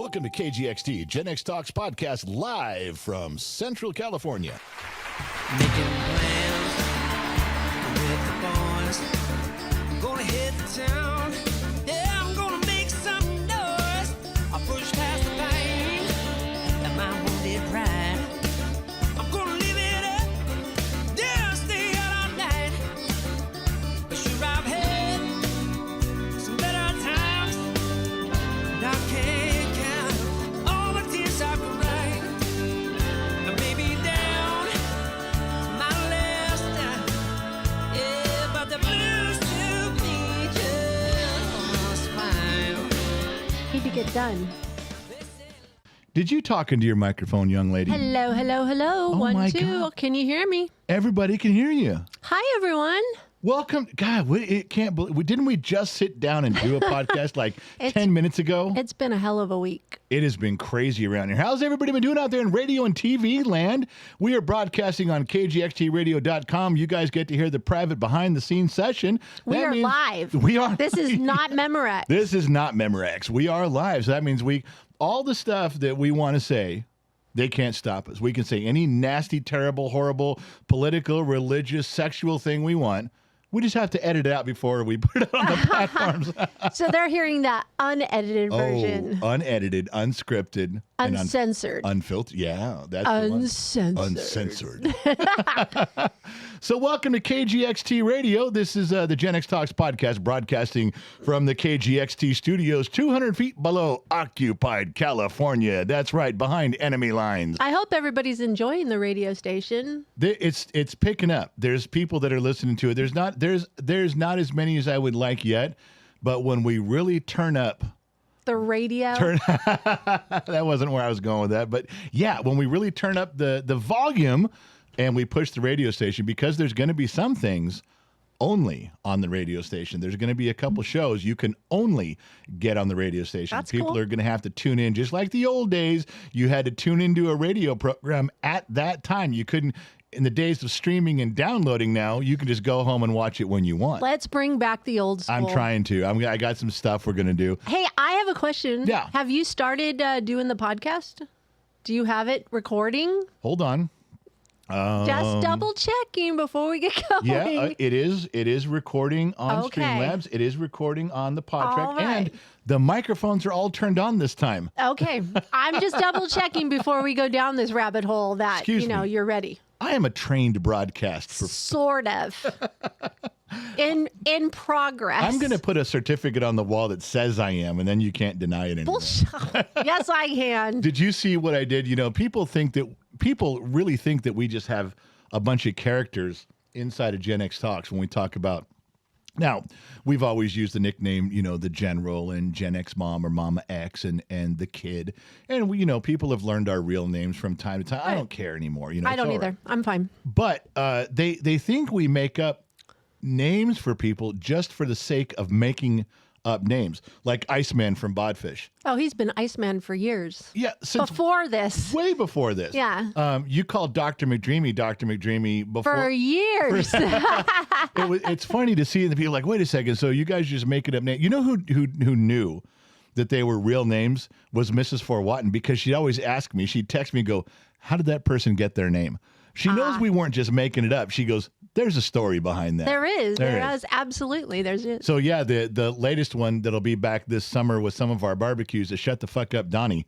Welcome to KGXT, Gen X Talks podcast, live from Central California. Making plans with the boys. I'm gonna hit the town. Yeah, I'm gonna make some noise. I'll push past the pain and my wounded pride. I'm gonna live it up. Yeah, stay out all night. But sure, I've had some better times. And I can't count all the tears I've cried. And maybe down my last time. Yeah, but the blues took me just fine. Need to get done. Did you talk into your microphone, young lady? Hello, hello, hello. Oh my 1, 2. God. Can you hear me? Everybody can hear you. Hi, everyone. Welcome. God, didn't we just sit down and do a podcast like 10 minutes ago? It's been a hell of a week. It has been crazy around here. How's everybody been doing out there in radio and TV land? We are broadcasting on kgxtradio.com. You guys get to hear the private behind-the-scenes session. We That are means live. We are. This is not Memorex. This is not Memorex. We are live. So that means all the stuff that we want to say, they can't stop us. We can say any nasty, terrible, horrible, political, religious, sexual thing we want. We just have to edit it out before we put it on the platforms. So they're hearing that unedited version. Unedited, unscripted, and Uncensored. unfiltered. Yeah, that's the one. Uncensored. Uncensored. So welcome to KGXT Radio. This is the Gen X Talks podcast, broadcasting from the KGXT studios 200 feet below occupied California. That's right, behind enemy lines. I hope everybody's enjoying the radio station. It's picking up. There's people that are listening to it. There's not as many as I would like yet, but when we really turn up The radio. that wasn't where I was going with that, but yeah, when we really turn up the volume and we push the radio station, because there's going to be some things only on the radio station. There's going to be a couple shows you can only get on the radio station. That's People cool. are going to have to tune in, just like the old days. You had to tune into a radio program at that time. You couldn't. In the days of streaming and downloading now, you can just go home and watch it when you want. Let's bring back the old school. I'm trying to. I got some stuff we're going to do. Hey, I have a question. Yeah. Have you started doing the podcast? Do you have it recording? Hold on. Just double checking before we get going. Yeah, it is recording on Okay. Streamlabs. It is recording on the PodTrack. All right. And the microphones are all turned on this time. Okay. I'm just double checking before we go down this rabbit hole that, Excuse me. you're ready. I am a trained broadcaster. Sort of. In progress. I'm going to put a certificate on the wall that says I am, and then you can't deny it anymore. Bullshit. Yes, I can. Did you see what I did? People really think that we just have a bunch of characters inside of Gen X Talks when we talk about. Now, we've always used the nickname, the General and Gen X Mom or Mama X and the Kid. And people have learned our real names from time to time. I don't care anymore. I don't it's all either. right. I'm fine. But they think we make up names for people just for the sake of making up names, like Iceman from Bodfish. Oh, he's been Iceman for years. Yeah, since Before this. way before this. Yeah. You called Dr. McDreamy before. For years. It's funny to see the people like, wait a second, so you guys just making up names. You know who knew that they were real names was Mrs. Forwatton, because she'd always ask me, she'd text me and go, how did that person get their name? She knows we weren't just making it up. She goes, there's a story behind that. There is. There There is. is. Absolutely. There's it. So yeah, the latest one that'll be back this summer with some of our barbecues is Shut the Fuck Up Donnie.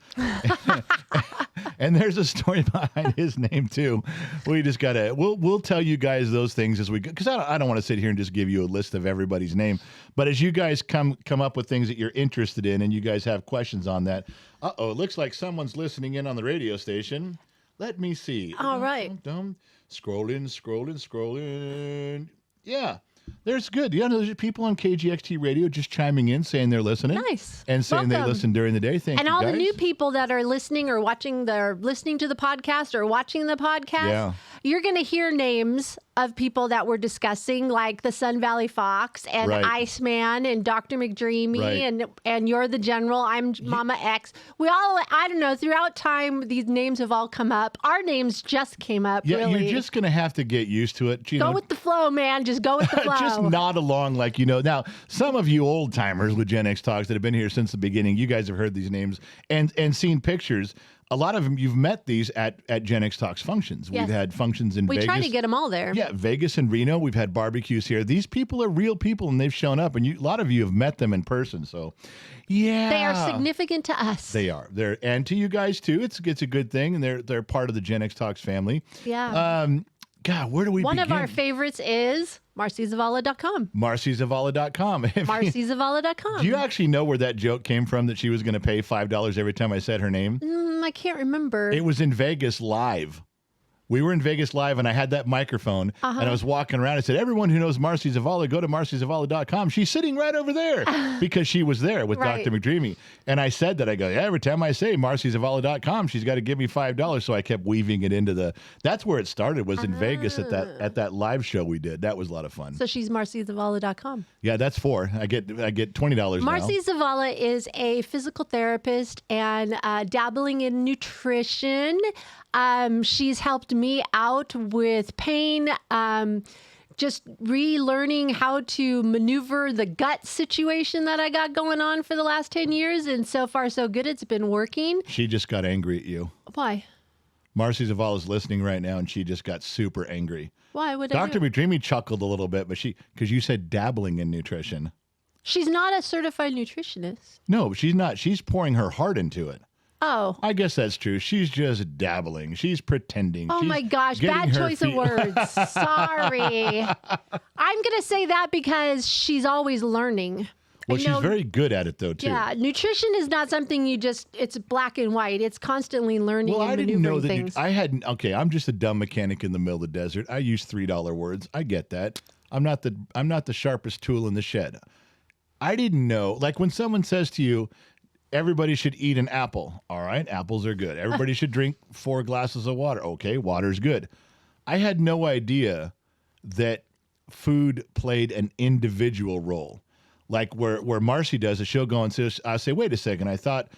And there's a story behind his name too. We just gotta we'll tell you guys those things as we go, because I don't want to sit here and just give you a list of everybody's name. But as you guys come up with things that you're interested in and you guys have questions on that, it looks like someone's listening in on the radio station. Let me see. All right. Scrolling. Yeah, there's good. There's people on KGXT Radio just chiming in, saying they're listening. Nice. And saying they Welcome. listen during the day. Thank And you, all guys. the new people that are listening or watching, they're listening to the podcast or watching the podcast. Yeah. you're going to hear names of people that we're discussing, like the Sun Valley Fox and Right. Iceman and Dr. McDreamy Right. and You're the General. I'm Mama X. We all, I don't know, throughout time, these names have all come up. Our names just came up, Yeah, really. you're just going to have to get used to it. You Go know, with the flow, man. Just go with the flow. just nod along like you know. Now, some of you old timers with Gen X Talks that have been here since the beginning, you guys have heard these names and seen pictures. A lot of them, you've met these at Gen X Talks functions. Yes. We've had functions in We Vegas. try to get them all there. Yeah, Vegas and Reno. We've had barbecues here. These people are real people, and they've shown up. And a lot of you have met them in person. So, yeah, They are significant to us. They are. They're and to you guys too. It's a good thing, and they're part of the Gen X Talks family. Yeah. God, where do we One begin? of our favorites is MarcyZavala.com. MarcyZavala.com. MarcyZavala.com. Do you actually know where that joke came from that she was going to pay $5 every time I said her name? I can't remember. It was in Vegas live. We were in Vegas live, and I had that microphone, and I was walking around. I said, everyone who knows Marcy Zavala, go to MarcyZavala.com. She's sitting right over there because she was there with Right. Dr. McDreamy. And I said that. I go, yeah, every time I say MarcyZavala.com, she's got to give me $5. So I kept weaving it into the – that's where it started, was in Vegas at that live show we did. That was a lot of fun. So she's MarcyZavala.com. Yeah, that's $4. I get $20 Marcy now. Zavala is a physical therapist and dabbling in nutrition. She's helped me out with pain, just relearning how to maneuver the gut situation that I got going on for the last 10 years. And so far, so good. It's been working. She just got angry at you. Why? Marcy Zavala is listening right now, and she just got super angry. Why would Dr. I? McDreamy chuckled a little bit, but because you said dabbling in nutrition. She's not a certified nutritionist. No, she's not. She's pouring her heart into it. Oh. I guess that's true. She's just dabbling. She's pretending. Oh She's my gosh, getting bad her choice of feet- words. Sorry. I'm going to say that because she's always learning. Well, I she's know- very good at it, though, too. Yeah, nutrition is not something it's black and white. It's constantly learning Well, and I didn't know maneuvering that. things. I hadn't. Okay, I'm just a dumb mechanic in the middle of the desert. I use $3 words. I get that. I'm not the sharpest tool in the shed. I didn't know. Like when someone says to you, everybody should eat an apple. All right, apples are good. Everybody should drink 4 glasses of water. Okay, water's good. I had no idea that food played an individual role. Like where Marcy does it, she'll go and say, I say, wait a second, I thought,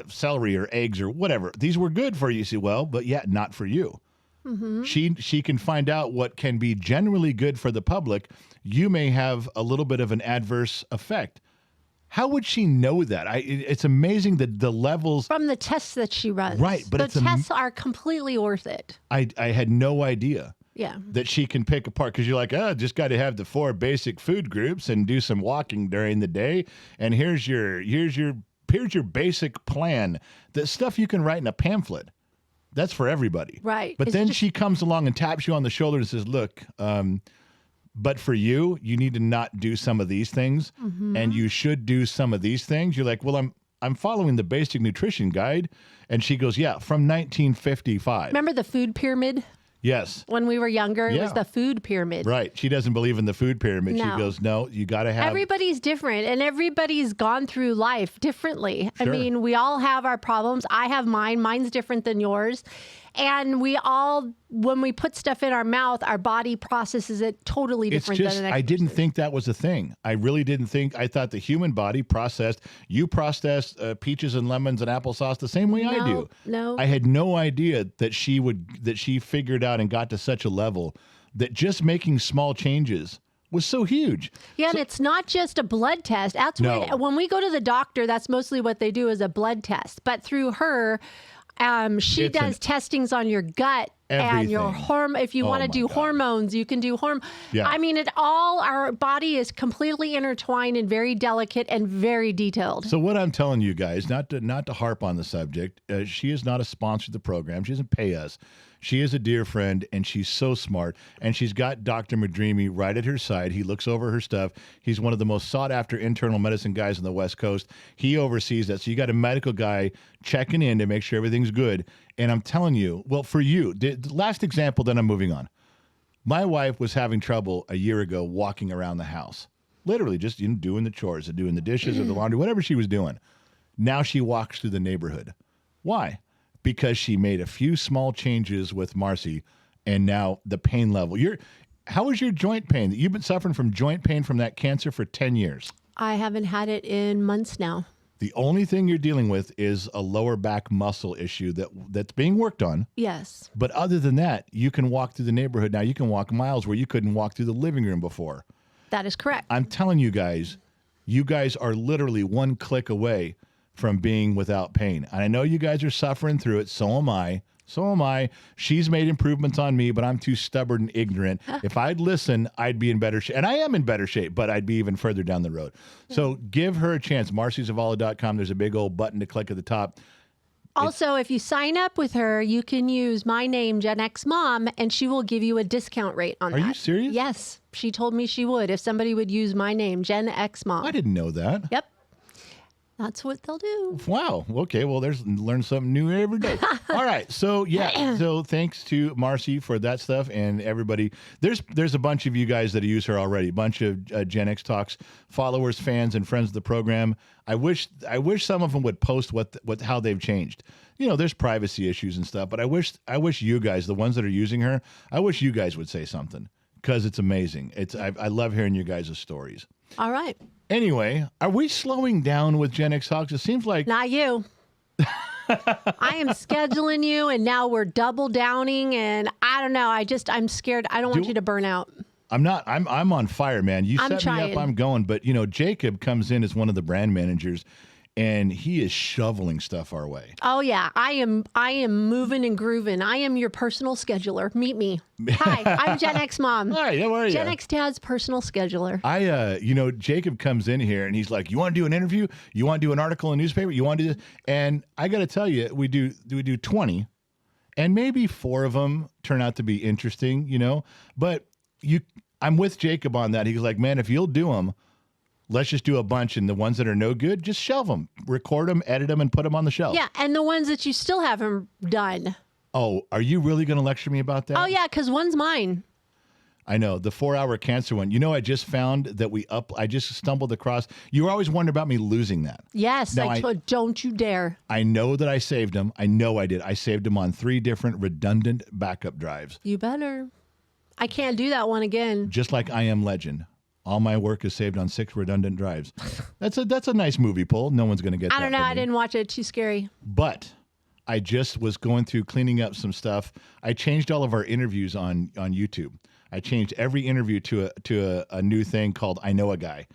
celery or eggs or whatever, these were good for you. You say, well, but yeah, not for you. Mm-hmm. She can find out what can be generally good for the public. You may have a little bit of an adverse effect. How would she know that? It's amazing that the levels. From the tests that she runs. Right, but the it's tests are completely worth it. I had no idea Yeah. that she can pick apart, because you're like, just got to have the 4 basic food groups and do some walking during the day, and here's your basic plan. The stuff you can write in a pamphlet. That's for everybody. Right. But It's then just- she comes along and taps you on the shoulder and says, look, but for you need to not do some of these things, Mm-hmm. and you should do some of these things. You're like, well, I'm following the basic nutrition guide. And she goes, yeah, from 1955. Remember the food pyramid? Yes. When we were younger, it was Yeah. the food pyramid. Right. She doesn't believe in the food pyramid. No. She goes, no, you got to have. Everybody's different and everybody's gone through life differently. I Sure. mean, we all have our problems. I have mine. Mine's different than yours. And we all, when we put stuff in our mouth, our body processes it totally It's different just, than an I didn't think that was a thing. I really didn't think. I thought the human body you process peaches and lemons and applesauce the same way I do. No. I had no idea that she figured out and got to such a level that just making small changes was so huge. Yeah, and it's not just a blood test. That's No. when we go to the doctor, that's mostly what they do is a blood test. But through her, she It's does testings on your gut and your Everything. hormone. If you Oh want to my do God. hormones, you can do Yeah. I mean, our body is completely intertwined and very delicate and very detailed. So what I'm telling you guys, not to harp on the subject, she is not a sponsor of the program. She doesn't pay us. She is a dear friend, and she's so smart. And she's got Dr. McDreamy right at her side. He looks over her stuff. He's one of the most sought-after internal medicine guys on the West Coast. He oversees that. So you got a medical guy checking in to make sure everything's good. And I'm telling you, well, for you, the last example, then I'm moving on. My wife was having trouble a year ago walking around the house. Literally just doing the chores, or doing the dishes or the laundry, whatever she was doing. Now she walks through the neighborhood. Why? Because she made a few small changes with Marcy, and now the pain level. How is your joint pain? You've been suffering from joint pain from that cancer for 10 years. I haven't had it in months now. The only thing you're dealing with is a lower back muscle issue that's being worked on. Yes. But other than that, you can walk through the neighborhood now. You can walk miles where you couldn't walk through the living room before. That is correct. I'm telling you guys are literally one click away from being without pain. And I know you guys are suffering through it. So am I. She's made improvements on me, but I'm too stubborn and ignorant. If I'd listen, I'd be in better shape. And I am in better shape, but I'd be even further down the road. So give her a chance. MarcyZavala.com. There's a big old button to click at the top. Also, if you sign up with her, you can use my name, Gen X Mom, and she will give you a discount rate on that. Are you serious? Yes. She told me she would if somebody would use my name, Gen X Mom. I didn't know that. Yep. That's what they'll do. Wow. Okay. Well, learn something new every day. All right. So yeah. So thanks to Marcy for that stuff and everybody. There's a bunch of you guys that use her already. A bunch of Gen X Talks followers, fans, and friends of the program. I wish some of them would post how they've changed. You know, there's privacy issues and stuff, but I wish you guys, the ones that are using her, I wish you guys would say something because it's amazing. I love hearing you guys' stories. All right. Anyway, are we slowing down with Gen X Talks? It seems like Not you. I am scheduling you, and now we're double downing, and I don't know. I'm scared. I don't want you to burn out. I'm not. I'm on fire, man. You set me up, I'm going. But you know, Jacob comes in as one of the brand managers, and he is shoveling stuff our way. Oh yeah, I am moving and grooving. I am your personal scheduler. Meet me. Hi, I'm Gen X Mom. Hi, how are you? Gen X Dad's personal scheduler. Jacob comes in here and he's like, "You want to do an interview? You want to do an article in a newspaper? You want to do this?" And I got to tell you, we do 20, and maybe 4 of them turn out to be interesting, you know. But I'm with Jacob on that. He's like, "Man, if you'll do them, let's just do a bunch, and the ones that are no good, just shelve them, record them, edit them, and put them on the shelf." Yeah, and the ones that you still haven't done. Oh, are you really going to lecture me about that? Oh yeah, because one's mine. I know, the 4-hour cancer one. You know, I just found that I just stumbled across. You were always wondering about me losing that. Yes, Now, don't you dare. I know that I saved them. I know I did. I saved them on 3 different redundant backup drives. You better. I can't do that one again. Just like I Am Legend. All my work is saved on 6 redundant drives. That's a nice movie, Paul. No one's going to get that. I don't know. from I me. didn't watch it. Too scary. But I just was going through cleaning up some stuff. I changed all of our interviews on YouTube. I changed every interview to a new thing called I Know a Guy.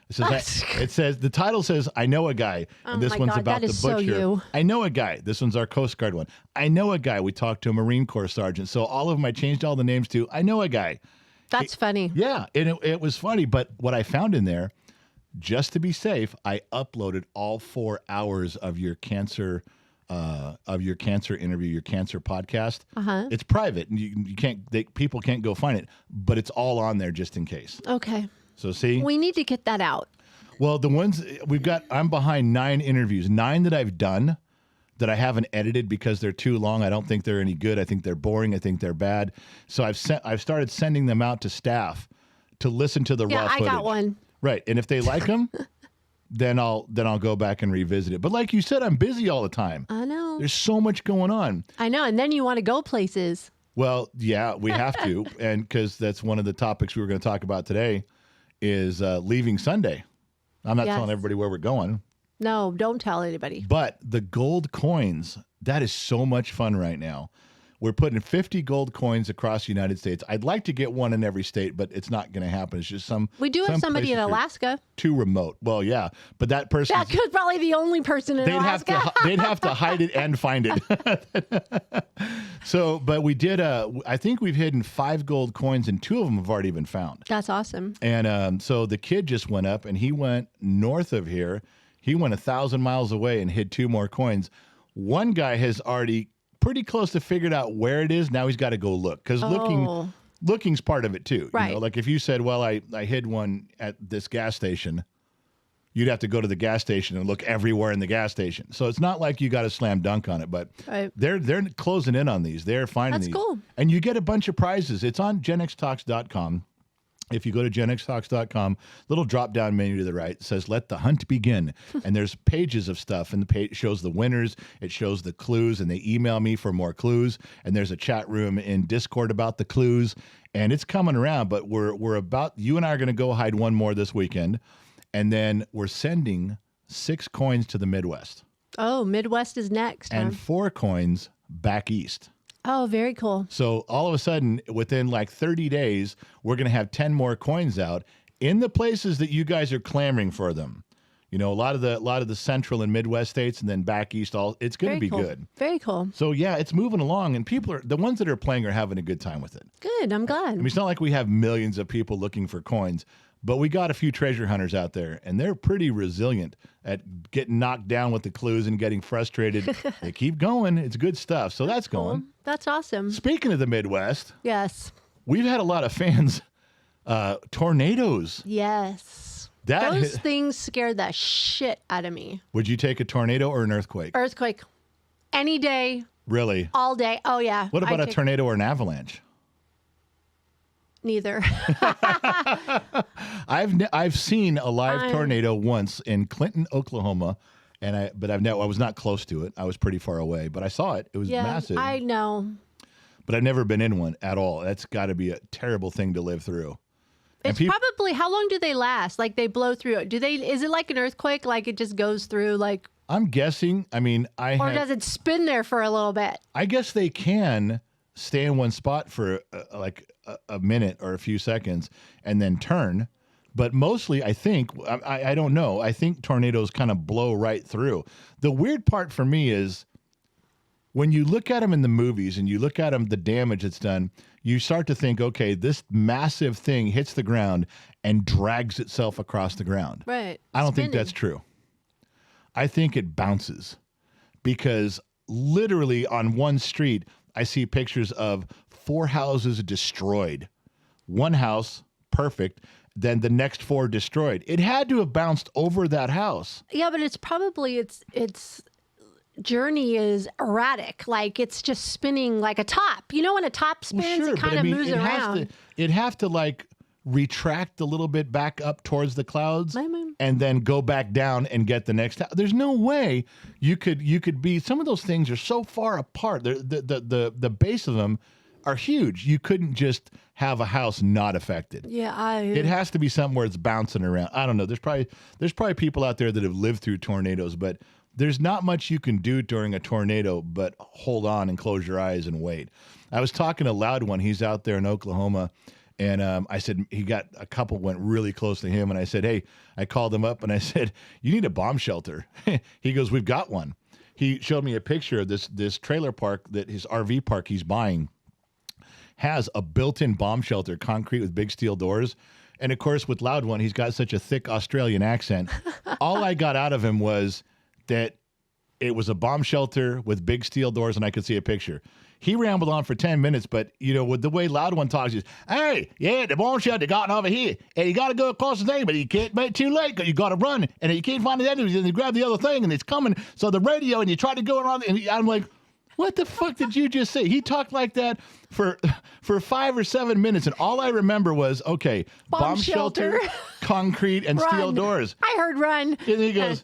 The title says I Know a Guy, and this one's about the butcher. So you. I know a guy. This one's our Coast Guard one. I know a guy. We talked to a Marine Corps sergeant. So all of them, I changed all the names to I Know a Guy. That's funny. Yeah, and it was funny. But what I found in there, just to be safe, I uploaded all 4 hours of your cancer interview, your cancer podcast. It's private, and you can't. People can't go find it, but it's all on there just in case. Okay. So see, we need to get that out. Well, the ones we've got, I'm behind 9 interviews, 9 that I've done that I haven't edited because they're too long. I don't think they're any good. I think they're boring. I think they're bad. So I've started sending them out to staff to listen to the raw footage. Yeah, I got one. Right, and if they like them, then I'll go back and revisit it. But like you said, I'm busy all the time. I know. There's so much going on. I know, and then you want to go places. Well, yeah, we have to, and because that's one of the topics we were going to talk about today is leaving Sunday. I'm not telling everybody where we're going. No, don't tell anybody. But the gold coins, that is so much fun right now. We're putting 50 gold coins across the United States. I'd like to get one in every state, but it's not going to happen. It's just We do have somebody in Alaska. Too remote. Well, yeah, but that person. That could probably the only person in Alaska. They'd have to hide it and find it. So, but we did. I think we've hidden 5 gold coins, and 2 of them have already been found. That's awesome. And so the kid just went up, and he went north of here. He went 1,000 miles away and hid 2 more coins. One guy has already pretty close to figured out where it is. Now he's got to go look because looking's part of it too. Right. You know, like if you said, well, I hid one at this gas station, you'd have to go to the gas station and look everywhere in the gas station. So it's not like you got a slam dunk on it, but they're closing in on these. They're finding these. That's cool. And you get a bunch of prizes. It's on genxtalks.com. If you go to genxtalks.com, little drop down menu to the right says "Let the hunt begin," and there's pages of stuff, and the page shows the winners, it shows the clues, and they email me for more clues. And there's a chat room in Discord about the clues, and it's coming around. But we're about, you and I are going to go hide one more this weekend, and then we're sending 6 coins to the Midwest Oh, Midwest is next. and Huh? 4 coins back east. Oh, very cool. So all of a sudden, within like 30 days, we're going to have 10 more coins out in the places that you guys are clamoring for them. You know, a lot of the central and Midwest states, and then back east. It's going to be Very cool. good. Very cool. So yeah, it's moving along, and the ones that are playing are having a good time with it. Good. I'm glad. I mean, it's not like we have millions of people looking for coins, but we got a few treasure hunters out there, and they're pretty resilient at getting knocked down with the clues and getting frustrated. They keep going. It's good stuff. So that's going. Cool. That's awesome. Speaking of the Midwest, Yes. we've had a lot of fans. Tornadoes. Yes. That Those things scared the shit out of me. Would you take a tornado or an earthquake? Earthquake. Any day, Really? all day. Oh, yeah. What about I a take tornado or an avalanche? Neither. I've seen a live I'm- tornado once in Clinton, Oklahoma, and I was not close to it. I was pretty far away, but I saw it. It was Yeah, massive. I know. But I've never been in one at all. That's got to be a terrible thing to live through. And It's peop- probably, how long do they last? Like they blow through it. Is it like an earthquake? Like it just goes through like, I'm guessing. I mean, or does it spin there for a little bit? I guess they can stay in one spot for like a minute or a few seconds and then turn. But mostly, I think, I don't know. I think tornadoes kind of blow right through. The weird part for me is when you look at them in the movies and you look at them, the damage that's done, you start to think, okay, this massive thing hits the ground and drags itself across the ground. Right. I don't think Spinning. that's true. I think it bounces because literally on one street, I see pictures of 4 houses destroyed. One house, perfect. Then the next 4 destroyed. It had to have bounced over that house. Yeah, but it's probably its journey is erratic. Like it's just spinning like a top. You know when a top spins, it kind of moves around. It'd have to like retract a little bit back up towards the clouds Maybe. and then go back down and get the next. There's no way you could be. Some of those things are so far apart. The base of them are huge. You couldn't just have a house not affected. Yeah, It has to be something where it's bouncing around. I don't know. There's probably people out there that have lived through tornadoes, but there's not much you can do during a tornado but hold on and close your eyes and wait. I was talking to Loud One. He's out there in Oklahoma, and I said he got a couple went really close to him, and I said, hey, I called him up and I said, you need a bomb shelter. He goes, we've got one. He showed me a picture of this trailer park that his RV park he's buying has a built-in bomb shelter, concrete with big steel doors. And of course, with Loud One, he's got such a thick Australian accent. All I got out of him was that it was a bomb shelter with big steel doors, and I could see a picture. He rambled on for 10 minutes, but, you know, with the way Loud One talks, he's, hey, yeah, the bomb shelter got over here, and you got to go across the thing, but you can't make it too late because you got to run, and you can't find the other, and you grab the other thing, and it's coming. So the radio, and you try to go around, and I'm like, what the fuck did you just say? He talked like that for 5 or 7 minutes, and all I remember was, okay, bomb shelter, concrete, and steel Run. doors. I heard run. And he goes,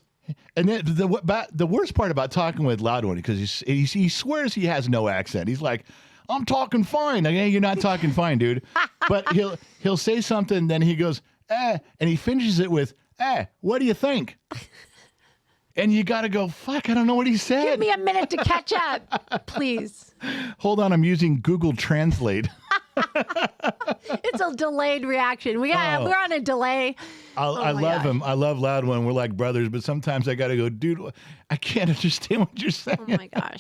and then the worst part about talking with Loud One, because he swears he has no accent. He's like, I'm talking fine. Like, hey, you're not talking fine, dude. But he'll say something, then he goes, and he finishes it with, what do you think? And you got to go, fuck, I don't know what he said. Give me a minute to catch up, please. Hold on, I'm using Google Translate. It's a delayed reaction. We're on a delay. I my love gosh. him. I love Loud One. We're like brothers, but sometimes I got to go, dude, I can't understand what you're saying. Oh my gosh.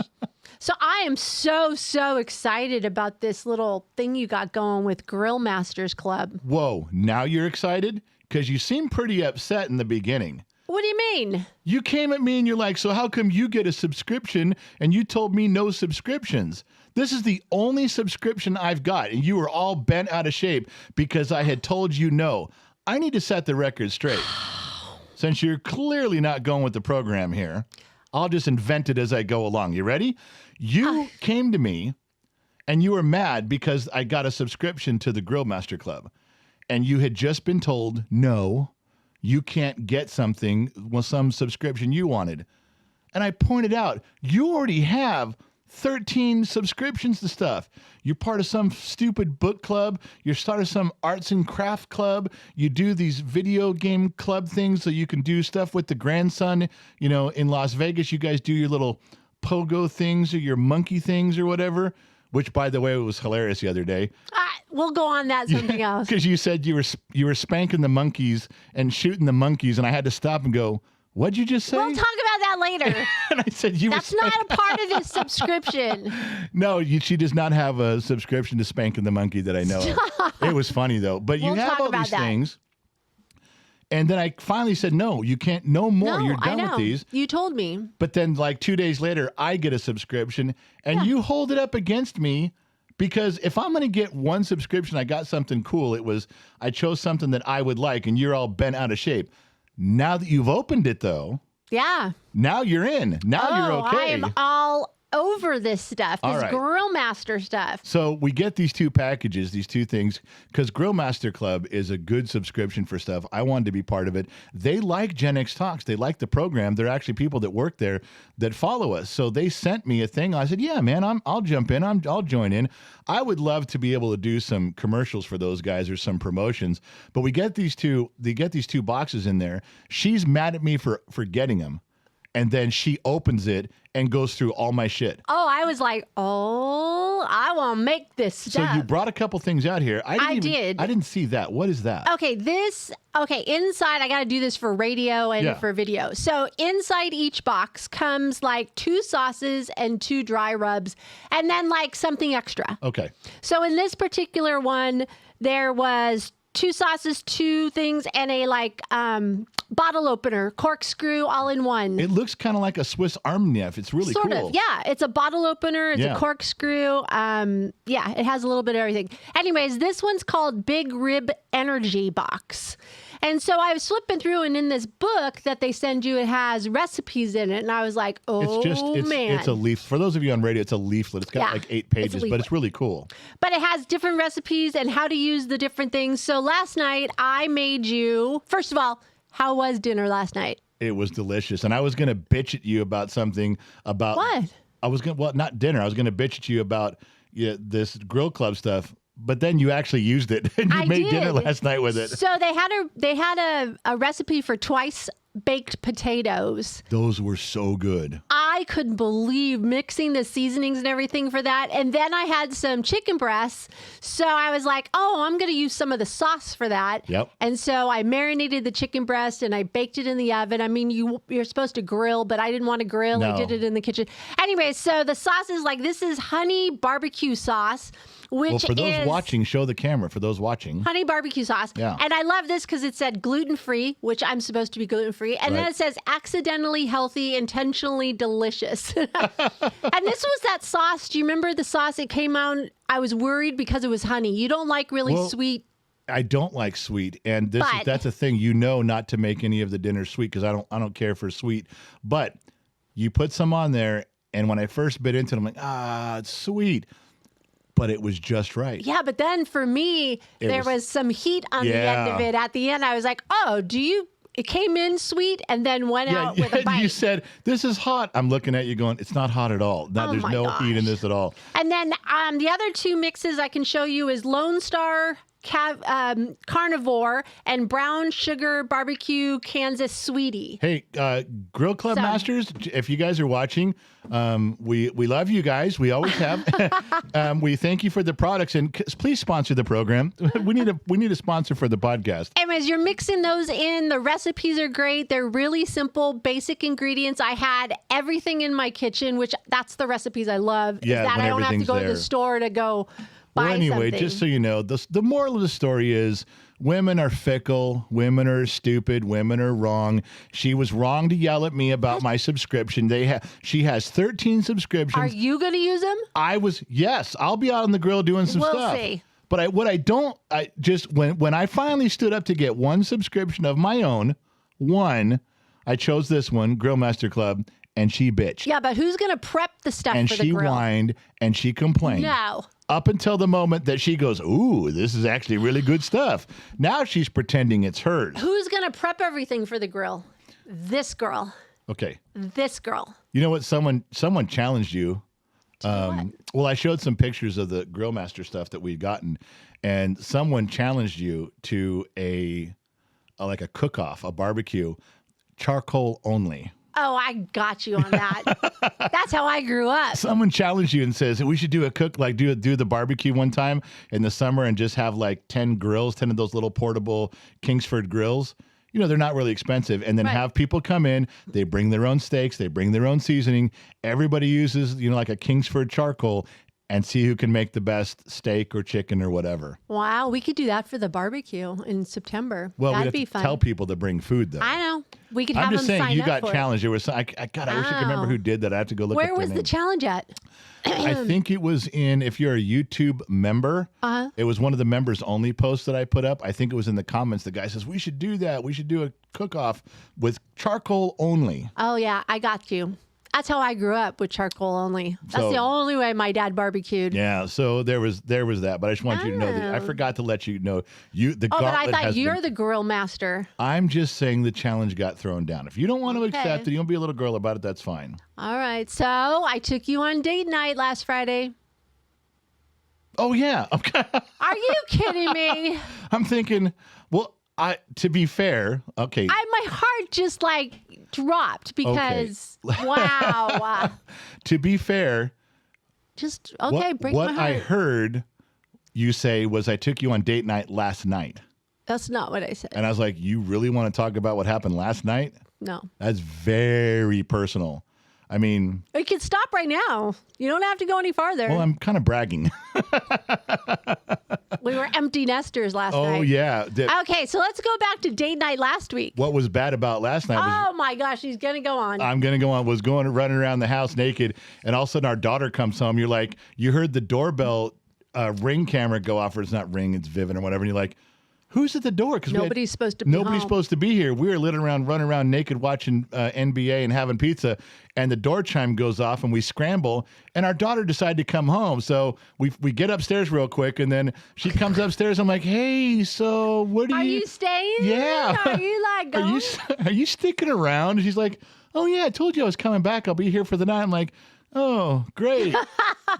So I am so excited about this little thing you got going with Grill Masters Club. Whoa, now you're excited? Because you seemed pretty upset in the beginning. What do you mean? You came at me and you're like, so how come you get a subscription and you told me no subscriptions? This is the only subscription I've got, and you were all bent out of shape because I had told you no. I need to set the record straight. Since you're clearly not going with the program here, I'll just invent it as I go along. You ready? You came to me and you were mad because I got a subscription to the Grill Master Club. and you had just been told, no, you can't get something with some subscription you wanted. And I pointed out, you already have 13 subscriptions to stuff. You're part of some stupid book club. You're part of some arts and craft club. You do these video game club things so you can do stuff with the grandson. You know, in Las Vegas, you guys do your little pogo things or your monkey things or whatever, which, by the way, was hilarious the other day. We'll go on that something else. Because you said you were spanking the monkeys and shooting the monkeys, and I had to stop and go, what'd you just say? We'll talk about that later. And I said, That's not a part of this subscription. No, she does not have a subscription to Spanking the Monkey that I know of. It was funny, though. But you have all these things. And then I finally said, no, you can't, no more. You're done with these. You told me. But then like 2 days later, I get a subscription, and you hold it up against me. Because if I'm going to get one subscription, I got something cool. I chose something that I would like, and you're all bent out of shape. Now that you've opened it, though, now you're in. Now you're okay. I am all over this stuff, this Grill Master stuff. So we get these two packages, these two things, because Grill Master Club is a good subscription for stuff. I wanted to be part of it. They like Gen X Talks. They like the program. They're actually people that work there that follow us. So they sent me a thing. I said, yeah, man, I'll jump in. I'll join in. I would love to be able to do some commercials for those guys or some promotions. But we get these two. They get these two boxes in there. She's mad at me for getting them. And then she opens it and goes through all my shit. Oh, I was like, I want to make this stuff. So you brought a couple things out here. I didn't see that. What is that? Okay, inside, I got to do this for radio and for video. So inside each box comes like 2 sauces and 2 dry rubs, and then like something extra. Okay. So in this particular one, there was 2 sauces, 2 things, and a bottle opener, corkscrew, all in one. It looks kind of like a Swiss Army knife. It's really sort cool. Of, yeah. It's a bottle opener. It's a corkscrew. It has a little bit of everything. Anyways, this one's called Big Rib Energy Box. And so I was flipping through, and in this book that they send you, it has recipes in it. And I was like, man. It's a leaf. For those of you on radio, it's a leaflet. It's got like 8 pages, but it's really cool. But it has different recipes and how to use the different things. So last night, I made you, first of all, how was dinner last night? It was delicious. And I was going to bitch at you about something about... What? I was going to, well, not dinner. I was going to bitch at you about this grill club stuff. But then you actually used it, and you made dinner last night with it. So they had a recipe for twice baked potatoes. Those were so good. I couldn't believe mixing the seasonings and everything for that. And then I had some chicken breasts. So I was like, I'm going to use some of the sauce for that. Yep. And so I marinated the chicken breast and I baked it in the oven. I mean, you're supposed to grill, but I didn't want to grill. No. I did it in the kitchen. Anyway, so the sauce is like, this is honey barbecue sauce. Which for those watching, show the camera for those watching. Honey barbecue sauce. Yeah. And I love this because it said gluten-free, which I'm supposed to be gluten-free. And then it says accidentally healthy, intentionally delicious. And this was that sauce. Do you remember the sauce? It came out, I was worried because it was honey. You don't like really sweet. I don't like sweet. And that's a thing, not to make any of the dinner sweet because I don't care for sweet. But you put some on there, and when I first bit into it, I'm like, it's sweet. But it was just right. Yeah, but then for me, there was some heat on the end of it. At the end, I was like, it came in sweet and then went out with a bite. You said, this is hot. I'm looking at you going, it's not hot at all. There's no heat in this at all. And then the other 2 mixes I can show you is Lone Star Carnivore and Brown Sugar Barbecue Kansas Sweetie. Hey, Grill Club Masters, if you guys are watching, we love you guys. We always have. We thank you for the products, and please sponsor the program. We need a sponsor for the podcast. Anyways, you're mixing those in. The recipes are great. They're really simple, basic ingredients. I had everything in my kitchen, which that's the recipes I love. Yeah, is that I don't have to go to the store to go. Well, anyway, just so you know, the moral of the story is women are fickle, women are stupid, women are wrong. She was wrong to yell at me about my subscription. She has 13 subscriptions. Are you going to use them? Yes, I'll be out on the grill doing some stuff. We'll see. But when I finally stood up to get one subscription of my own, I chose this one, Grill Master Club, and she bitched. Yeah, but who's going to prep the stuff and for the grill? And she whined and she complained. No. up until the moment that she goes, ooh, this is actually really good stuff. Now she's pretending it's hers. Who's going to prep everything for the grill? This girl. Okay. This girl. You know what? Someone challenged you. What? Well, I showed some pictures of the Grill Master stuff that we'd gotten, and someone challenged you to a like a cook-off, a barbecue, charcoal only. Oh, I got you on that. That's how I grew up. Someone challenged you and says we should do a cook, like do the barbecue one time in the summer and just have like 10 grills, 10 of those little portable Kingsford grills. You know, they're not really expensive. And then Right. have people come in, they bring their own steaks, they bring their own seasoning. Everybody uses, like a Kingsford charcoal and see who can make the best steak or chicken or whatever. Wow, we could do that for the barbecue in September. Well, we That'd have be to fun. tell people to bring food, though. I know. We could have I'm just them saying, sign you up got for challenged. There was, God, I wish I could remember Oh. who did that. I have to go it. look Where up their was the name. challenge at? I think it was if you're a YouTube member, it was one of the members only posts that I put up. I think it was in the comments. The guy says, we should do that. We should do a cook-off with charcoal only. Oh, yeah, I got you. That's how I grew up, with charcoal only. That's So- the only way my dad barbecued. Yeah, so there was that, but I just wanted you to know that I forgot to let you know the Oh, but I gauntlet thought has you're been, the grill master. I'm just saying the challenge got thrown down. If you don't want to Okay. accept it, you don't be a little girl about it, that's fine. All right, so I took you on date night last Friday. Oh yeah. Okay. Are you kidding me? I'm thinking, well, to be fair, okay. My heart just like dropped because wow. To be fair, Just okay, break what my heart. I heard you say was I took you on date night last night. That's not what I said. And I was like, you really want to talk about what happened last night? No. That's very personal. I mean, We can stop right now. You don't have to go any farther. well, I'm kind of bragging. We were empty nesters last Oh, night. yeah. Okay, so let's go back to date night last week. What was bad about last night was Oh my gosh, he's gonna go on. I'm going to go on, was running around the house naked. And all of a sudden our daughter comes home. You're like, you heard the doorbell ring camera go off, or it's not Ring, it's Vivint or whatever. And you're like, who's at the door? Because Nobody's supposed to be Nobody's home. supposed to be here. We were running around naked watching NBA and having pizza. And the door chime goes off and we scramble. And our daughter decided to come home. So we get upstairs real quick. And then she comes upstairs. I'm like, hey, so what Are you staying? Yeah. Are you like going? Are you sticking around? And she's like, oh, yeah, I told you I was coming back. I'll be here for the night. I'm like, oh, great.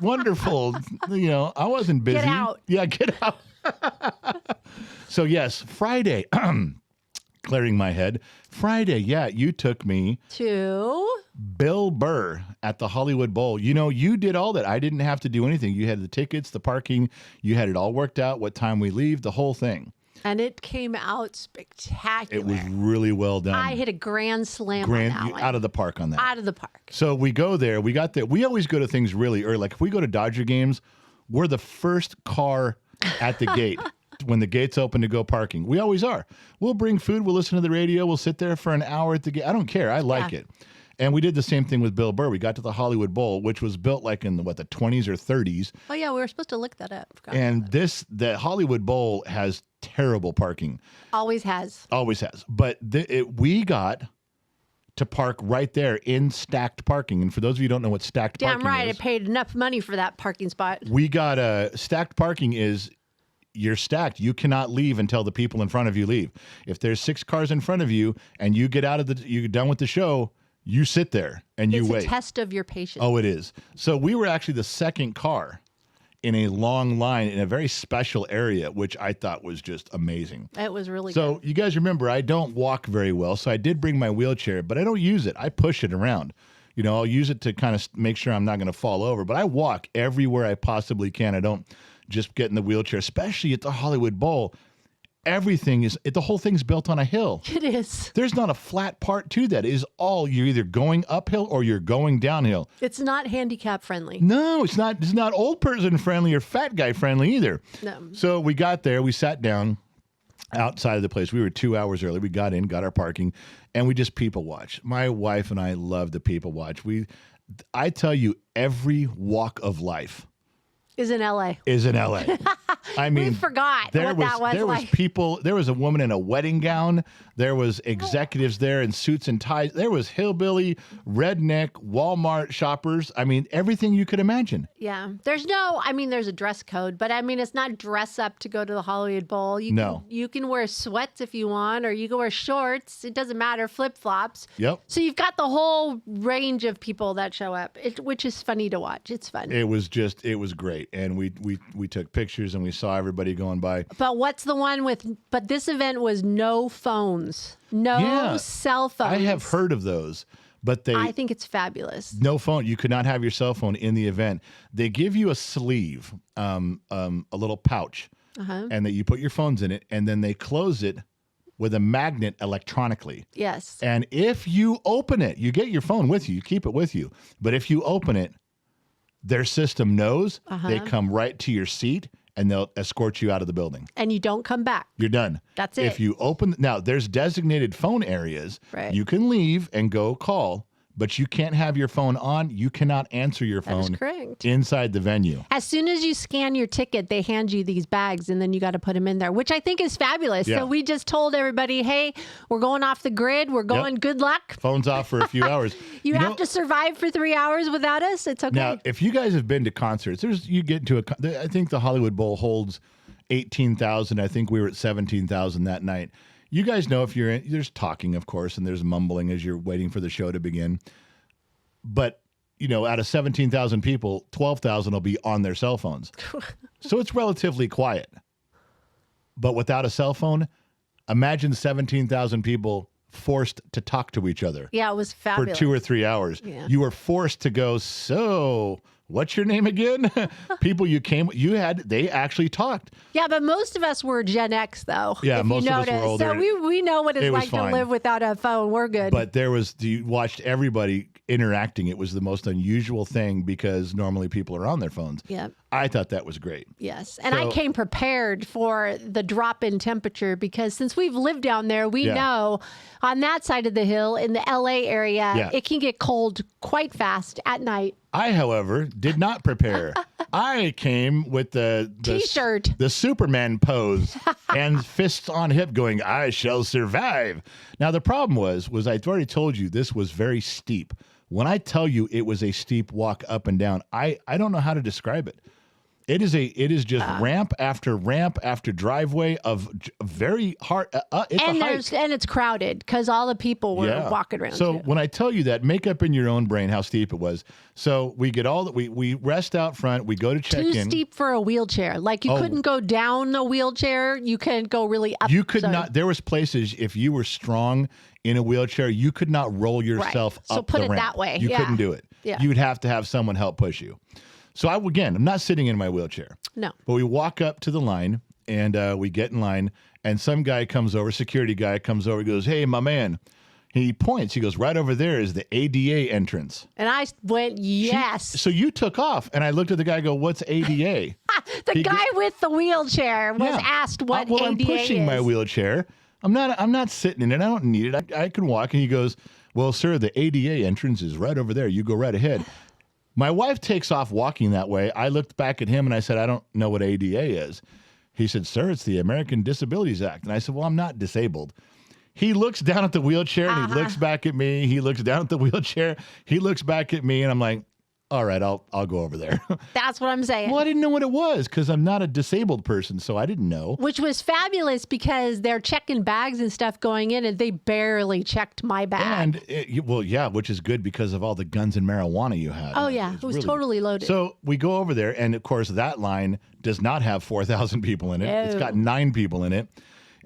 Wonderful. I wasn't busy. Get out. Yeah, get out. So, yes, Friday, clearing my head. Friday, yeah, you took me to Bill Burr at the Hollywood Bowl. You did all that. I didn't have to do anything. You had the tickets, the parking. You had it all worked out, what time we leave, the whole thing. and it came out spectacular. It was really well done. I hit a grand slam on that one. out of the park on that. Out of the park. So we go there. We got there. We always go to things really early. Like if we go to Dodger games, we're the first car at the gate when the gates open to go parking. We always are. We'll bring food. We'll listen to the radio. We'll sit there for an hour at the gate. I don't care. I like it. And we did the same thing with Bill Burr. We got to the Hollywood Bowl, which was built like in the 20s or 30s. Oh yeah, we were supposed to look that up. Forgot And about that. the Hollywood Bowl has terrible parking. Always has. Always has. But we got to park right there in stacked parking. And for those of you who don't know what stacked Damn parking right, is, I paid enough money for that parking spot. we got stacked parking is you're stacked. You cannot leave until the people in front of you leave. If there's 6 cars in front of you and you get out of you're done with the show, you sit there and you It's wait. a test of your patience. Oh, it is. So we were actually the second car in a long line in a very special area, which I thought was just amazing. It was really So good. you guys remember, I don't walk very well, so I did bring my wheelchair, but I don't use it. I push it around. I'll use it to kind of make sure I'm not going to fall over, but I walk everywhere I possibly can. I don't just get in the wheelchair, especially at the Hollywood Bowl. The whole thing's built on a hill. It is. There's not a flat part to that. It is all, you're either going uphill or you're going downhill. It's not handicap friendly. No, it's not old person friendly or fat guy friendly either. No. So we got there, we sat down outside of the place. We were 2 hours early. We got in, got our parking, and we just people watched. My wife and I love to people watch. I tell you, every walk of life Is in LA. is in LA. I mean, we forgot there what was that was there like. was people. There was a woman in a wedding gown. There was executives there in suits and ties. There was hillbilly, redneck, Walmart shoppers. I mean, everything you could imagine. Yeah. There's a dress code, but I mean, it's not dress up to go to the Hollywood Bowl. No. You can wear sweats if you want, or you can wear shorts. It doesn't matter, flip-flops. Yep. So you've got the whole range of people that show up, which is funny to watch. It's fun. It was great. And we took pictures and we saw everybody going by. But what's the one but this event was no phones, no cell phones. I have heard of those, but I think it's fabulous. no phone. You could not have your cell phone in the event. They give you a sleeve, a little pouch, and that you put your phones in it, and then they close it with a magnet electronically. Yes. And if you open it, you get your phone with you, you keep it with you. But if you open it, their system knows, they come right to your seat and they'll escort you out of the building. And you don't come back. You're done. That's it. If you open, now there's designated phone areas. Right. You can leave and go call, but you can't have your phone on. You cannot answer your That is phone correct. inside the venue. As soon as you scan your ticket, they hand you these bags and then you got to put them in there, which I think is fabulous. Yeah. So we just told everybody, hey, we're going off the grid. We're going. Good luck. Phone's off for a few hours. You have to survive for 3 hours without us. It's okay. Now, if you guys have been to concerts, you get to I think the Hollywood Bowl holds 18,000. I think we were at 17,000 that night. You guys know if you're in, there's talking, of course, and there's mumbling as you're waiting for the show to begin. But, out of 17,000 people, 12,000 will be on their cell phones. So it's relatively quiet. But without a cell phone, imagine 17,000 people forced to talk to each other Yeah, it was for fabulous. 2 or 3 hours. Yeah. You were forced to go, so what's your name again? People they actually talked. Yeah, but most of us were Gen X, though. Yeah, if most you of us were notice. older. So we know what It it's was like fine. to live without a phone. We're good. But you watched everybody interacting. It was the most unusual thing because normally people are on their phones. Yep. I thought that was great. Yes. And I So- came prepared for the drop in temperature because since we've lived down there, we Yeah. know on that side of the hill in the LA area, Yeah. it can get cold quite fast at night. I, however, did not prepare. I came with the T-shirt. the Superman pose and fists on hip going, I shall survive. Now, the problem was I've already told you this was very steep. When I tell you it was a steep walk up and down, I don't know how to describe it. It is just ramp after driveway of very hard. It's a hike. And it's crowded because all the people were walking around. So too. when I tell you that, make up in your own brain how steep it was. So we get we rest out front. We go to check too in. steep for a wheelchair. Like you couldn't go down a wheelchair. You couldn't go really up. You could So- not. There was places if you were strong in a wheelchair, you could not roll yourself So up put the it ramp. that way. You Yeah. couldn't do it. Yeah. You'd have to have someone help push you. So I'm not sitting in my wheelchair. No. But we walk up to the line and we get in line and some guy comes over, security guy comes over, goes, hey, my man. He points, he goes, right over there is the ADA entrance. And I went, yes. So you took off and I looked at the guy and go, what's ADA? The guy with the wheelchair was Yeah. asked what well, ADA I'm pushing is. my wheelchair. I'm not sitting in it. I don't need it. I can walk. And he goes, well, sir, the ADA entrance is right over there. You go right ahead. My wife takes off walking that way. I looked back at him and I said, I don't know what ADA is. He said, sir, it's the American Disabilities Act. And I said, well, I'm not disabled. He looks down at the wheelchair and he looks back at me. He looks down at the wheelchair. He looks back at me and I'm like, all right, I'll go over there. That's what I'm saying. Well, I didn't know what it was because I'm not a disabled person, so I didn't know. Which was fabulous because they're checking bags and stuff going in, and they barely checked my bag. And which is good because of all the guns and marijuana you had. Oh, yeah. It was really totally good. loaded. So we go over there, and of course, that line does not have 4,000 people in it. It's got 9 people in it.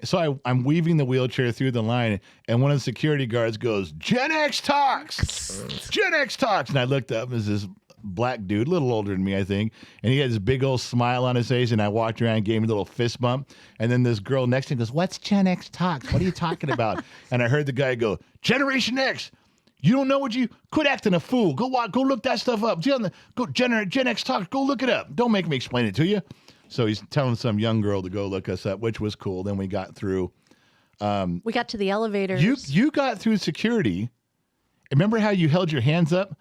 So I'm weaving the wheelchair through the line, and one of the security guards goes, Gen X talks! Gen X talks! And I looked up, as this black dude, a little older than me, I think, and he had this big old smile on his face, and I walked around and gave him a little fist bump, and then this girl next to him goes, what's Gen X talks? What are you talking about? And I heard the guy go, Generation X! You don't know what you... Quit acting a fool. Go look that stuff up. Gen X talks. Go look it up. Don't make me explain it to you. So he's telling some young girl to go look us up, which was cool. Then we got through. We got to the elevators. You got through security. Remember how you held your hands up?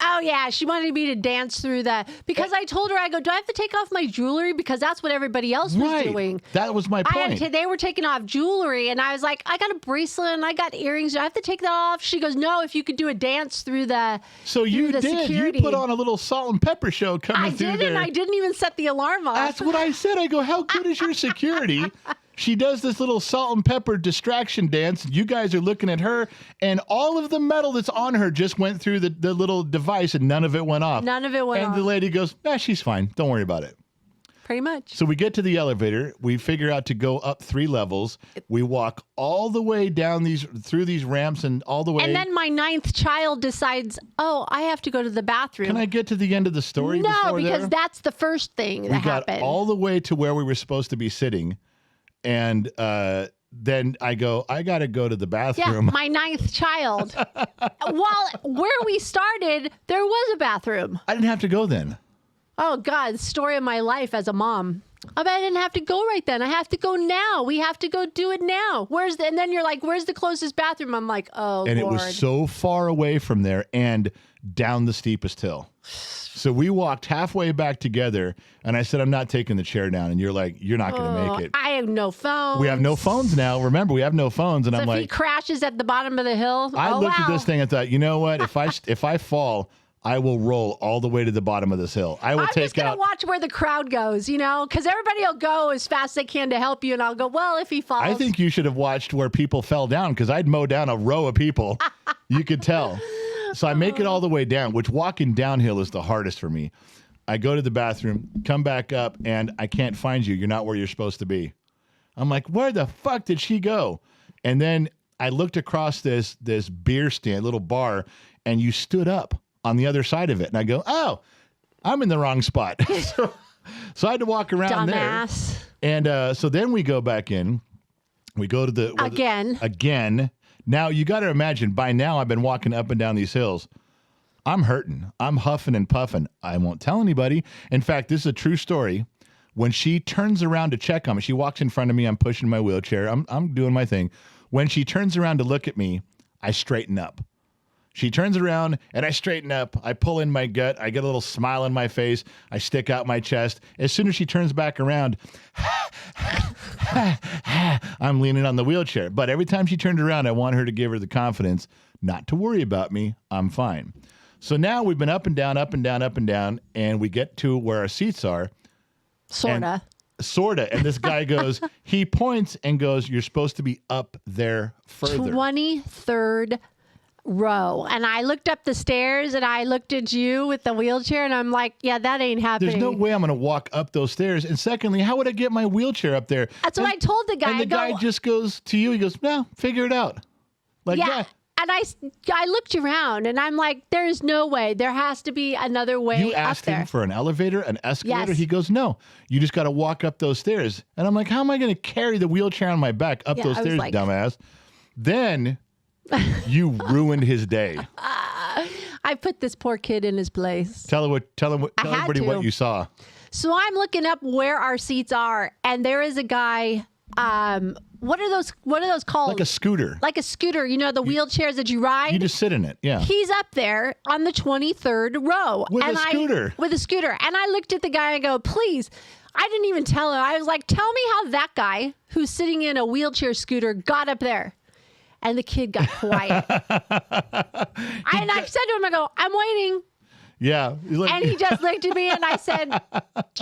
Oh, yeah. She wanted me to dance through because I told her, I go, do I have to take off my jewelry? Because that's what everybody else was doing. That was my point. They were taking off jewelry, and I was like, I got a bracelet and I got earrings. Do I have to take that off? She goes, no, if you could do a dance through the So you the did. security. You put on a little salt and pepper show coming through there. I didn't even set the alarm off. That's what I said. I go, how good is your security? She does this little salt and pepper distraction dance. You guys are looking at her, and all of the metal that's on her just went through the little device, and none of it went off. None of it went off. And the lady goes, she's fine. Don't worry about it. Pretty much. So we get to the elevator. We figure out to go up 3 levels. We walk all the way down through these ramps and all the way. And then my 9th child decides, I have to go to the bathroom. Can I get to the end of the story? No, because there? that's the first thing that happened. We got all the way to where we were supposed to be sitting. And then I go, I got to go to the bathroom. Yeah, my 9th child. Well, where we started, there was a bathroom. I didn't have to go then. Oh, God, the story of my life as a mom. I didn't have to go right then. I have to go now. We have to go do it now. And then you're like, where's the closest bathroom? I'm like, oh, and Lord. It was so far away from there and down the steepest hill. So we walked halfway back together, and I said, I'm not taking the chair down. And you're like, you're not going to make it. I have no phone. We have no phones now. Remember, we have no phones. And So I'm if like, he crashes at the bottom of the hill, I looked at this thing and thought, you know what? If I fall, I will roll all the way to the bottom of this hill. I'm just going to watch where the crowd goes, because everybody will go as fast as they can to help you. And I'll go, well, if he falls. I think you should have watched where people fell down, because I'd mow down a row of people. You could tell. So I make it all the way down, which walking downhill is the hardest for me. I go to the bathroom, come back up, and I can't find you. You're not where you're supposed to be. I'm like, where the fuck did she go? And then I looked across this beer stand, little bar, and you stood up on the other side of it. And I go, oh, I'm in the wrong spot. so I had to walk around Dumbass. there. And so then we go back in. We go to the... Again. Now, you got to imagine, by now I've been walking up and down these hills. I'm hurting. I'm huffing and puffing. I won't tell anybody. In fact, this is a true story. When she turns around to check on me, she walks in front of me. I'm pushing my wheelchair. I'm doing my thing. When she turns around to look at me, I straighten up. She turns around and I straighten up. I pull in my gut. I get a little smile on my face. I stick out my chest. As soon as she turns back around, I'm leaning on the wheelchair. But every time she turned around, I want her to give her the confidence not to worry about me. I'm fine. So now we've been up and down, up and down, up and down, and we get to where our seats are. Sorta. And this guy goes, he points and goes, you're supposed to be up there further. 23rd row. And I looked up the stairs and I looked at you with the wheelchair and I'm like, yeah, that ain't happening. There's no way I'm going to walk up those stairs. And secondly, how would I get my wheelchair up there? That's what I told the guy. And the guy just goes to you. He goes, no, figure it out. Like, yeah. And I looked around and I'm like, there's no way. There has to be another way up there. You asked him for an elevator, an escalator? Yes. He goes, no, you just got to walk up those stairs. And I'm like, how am I going to carry the wheelchair on my back up those stairs, dumbass? Then you ruined his day. I put this poor kid in his place. Tell everybody what you saw. So I'm looking up where our seats are, and there is a guy. What are those called? Like a scooter. Like a scooter. You know, the wheelchairs that you ride? You just sit in it, yeah. He's up there on the 23rd row. With a scooter. With a scooter. And I looked at the guy and go, please. I didn't even tell him. I was like, tell me how that guy who's sitting in a wheelchair scooter got up there. And the kid got quiet. And I said to him, I go, I'm waiting. Yeah. And he just looked at me and I said,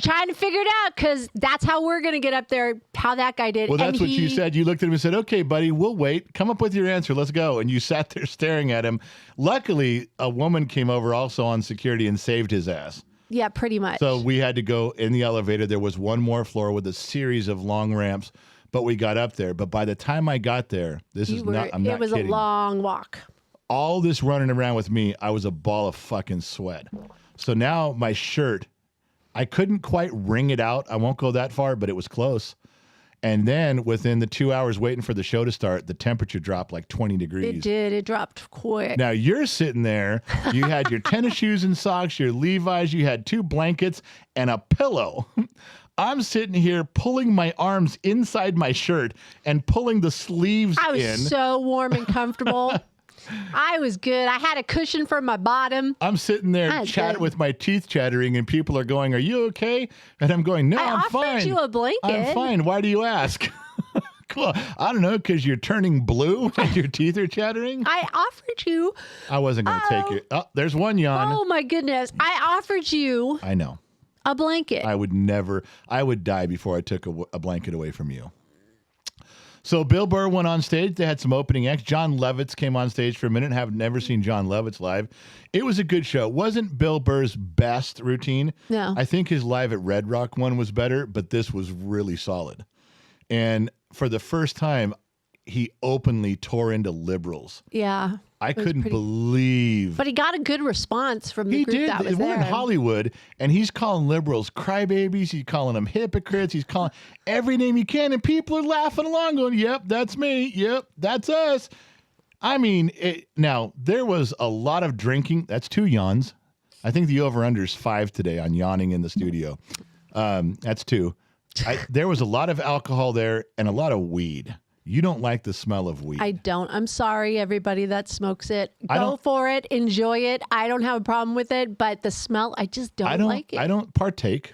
trying to figure it out because that's how we're going to get up there, how that guy did. Well, that's what you said. You looked at him and said, okay, buddy, we'll wait. Come up with your answer. Let's go. And you sat there staring at him. Luckily, a woman came over also on security and saved his ass. Yeah, pretty much. So we had to go in the elevator. There was one more floor with a series of long ramps, but we got up there. But by the time I got there, I'm not kidding. It was a long walk. All this running around with me, I was a ball of fucking sweat. So now my shirt, I couldn't quite wring it out. I won't go that far, but it was close. And then within the 2 hours waiting for the show to start, the temperature dropped like 20 degrees. It did. It dropped quick. Now you're sitting there. You had your tennis shoes and socks, your Levi's. You had 2 blankets and a pillow. I'm sitting here pulling my arms inside my shirt and pulling the sleeves in. I was so warm and comfortable. I was good. I had a cushion for my bottom. I'm sitting there That's chatting good. with my teeth chattering, and people are going, "Are you okay?" And I'm going, "No, I I'm offered fine. you a blanket. I'm fine. Why do you ask?" Cool. I don't know, because you're turning blue and your teeth are chattering. I offered you. I wasn't going to take it. Oh, there's one yawn. Oh my goodness! I offered you I know. a blanket. I would never. I would die before I took a blanket away from you. So Bill Burr went on stage. They had some opening acts. John Lovitz came on stage for a minute. Have never seen John Lovitz live. It was a good show. It wasn't Bill Burr's best routine. No. I think his live at Red Rock one was better, but this was really solid. And for the first time, he openly tore into liberals. Yeah. I was couldn't pretty- believe. But he got a good response from the He group did. that was We're in there. Hollywood, and he's calling liberals crybabies. He's calling them hypocrites. He's calling every name you can, and people are laughing along, going, "Yep, that's me. Yep, that's us." I mean, now there was a lot of drinking. That's 2 yawns. I think the over/under is 5 today on yawning in the studio. That's 2. There was a lot of alcohol there and a lot of weed. You don't like the smell of weed. I don't. I'm sorry, everybody that smokes it. I Go don't- for it. Enjoy it. I don't have a problem with it, but the smell, I just don't like it. I don't partake,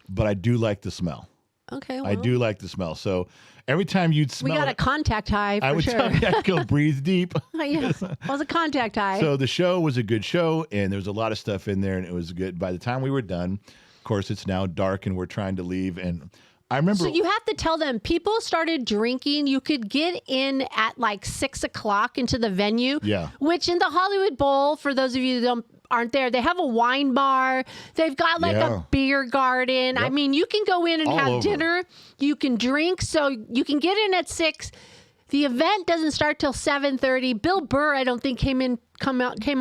but I do like the smell. Okay, well, I do like the smell. So every time you'd we smell got a it, contact high for I would sure. tell you I'd go breathe deep. Yeah, it was a contact high. So the show was a good show, and there was a lot of stuff in there, and it was good. By the time we were done, of course, it's now dark, and we're trying to leave. And I remember, So you have to tell them people started drinking. You could get in at like 6 o'clock into the venue. Yeah. Which in the Hollywood Bowl, for those of you that aren't there, they have a wine bar. They've got like Yeah. a beer garden. I Yep. mean, you can go in and All have over. dinner. You can drink. So you can get in at 6. The event doesn't start till 7:30. Bill Burr, I don't think came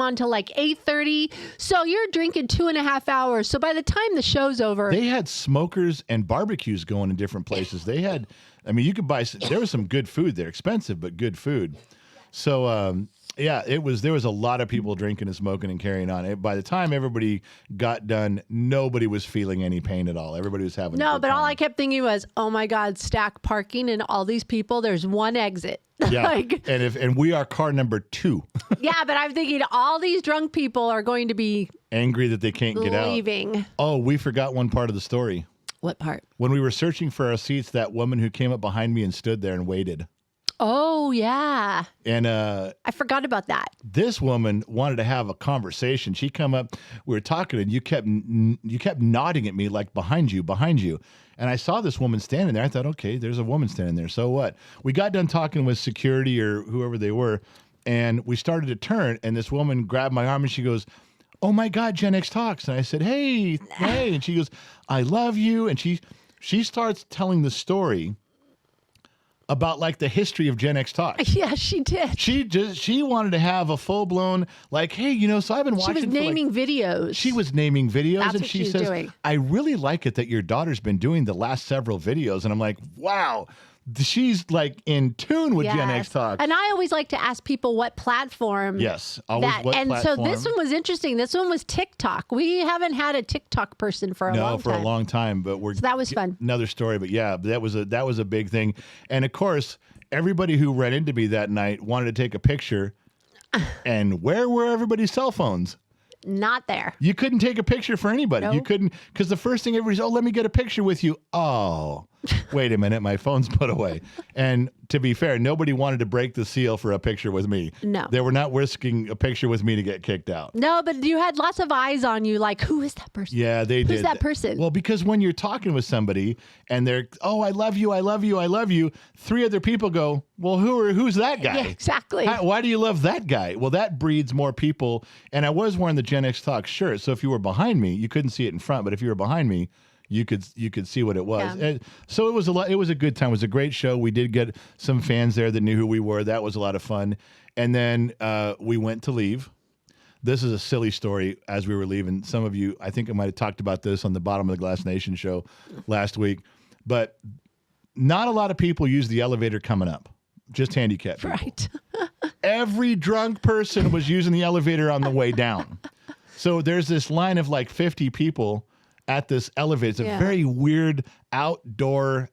on till like 8:30. So you're drinking 2.5 hours. So by the time the show's over, they had smokers and barbecues going in different places. They had, I mean, you could buy, there was some good food there, expensive, but good food. So, yeah, there was a lot of people drinking and smoking and carrying on. By the time everybody got done, nobody was feeling any pain at all. Everybody was having a no, good but all time. I kept thinking was, oh my God, stack parking and all these people, there's one exit. Yeah, Like, and we are car number 2. yeah, but I'm thinking all these drunk people are going to be Angry that they can't get out. leaving. Oh, we forgot one part of the story. What part? When we were searching for our seats, that woman who came up behind me and stood there and waited. Oh, yeah. And I forgot about that. this woman wanted to have a conversation. She come up, we were talking, and you kept nodding at me like behind you. And I saw this woman standing there. I thought, okay, there's a woman standing there. So what? We got done talking with security or whoever they were, and we started to turn, and this woman grabbed my arm and she goes, "Oh my God, Gen X Talks." And I said, hey. And she goes, "I love you." And she starts telling the story about like the history of Gen X Talks. Yeah, she did. She wanted to have a full blown like, hey, so I've been She watching. was for, like- naming videos. She was naming videos, That's and what she she's says, doing. "I really like it that your daughter's been doing the last several videos." And I'm like, wow, she's like in tune with Gen X Yes. Talk. And I always like to ask people what platform. Yes, always what and platform. so this one was interesting. This one was TikTok. We haven't had a TikTok person for a long for time. a long time, but we're So that was fun. Another story, but yeah, that was a big thing. And of course, everybody who ran into me that night wanted to take a picture. And where were everybody's cell phones? Not there. You couldn't take a picture for anybody. You Nope. couldn't, because the first thing everybody's, "Oh, let me get a picture with you." Oh, wait a minute, my phone's put away. And to be fair, nobody wanted to break the seal for a picture with me. No. They were not risking a picture with me to get kicked out. No, but you had lots of eyes on you. Like, who is that person? Yeah, they did. Who's that person? Well, because when you're talking with somebody and they're, "Oh, I love you, I love you, I love you," 3 other people go, "Well, who's that guy?" Yeah, exactly. Why do you love that guy? Well, that breeds more people. And I was wearing the Gen X Talk shirt, so if you were behind me, you couldn't see it in front. But if you were behind me, you could see what it was. Yeah. And so it was it was a good time. It was a great show. We did get some fans there that knew who we were. That was a lot of fun. And then we went to leave. This is a silly story as we were leaving. Some of you, I think I might have talked about this on the Bottom of the Glass Nation show last week, but not a lot of people use the elevator coming up, just handicapped people. Right. Every drunk person was using the elevator on the way down. So there's this line of like 50 people at this elevator. It's a Yeah. very weird outdoor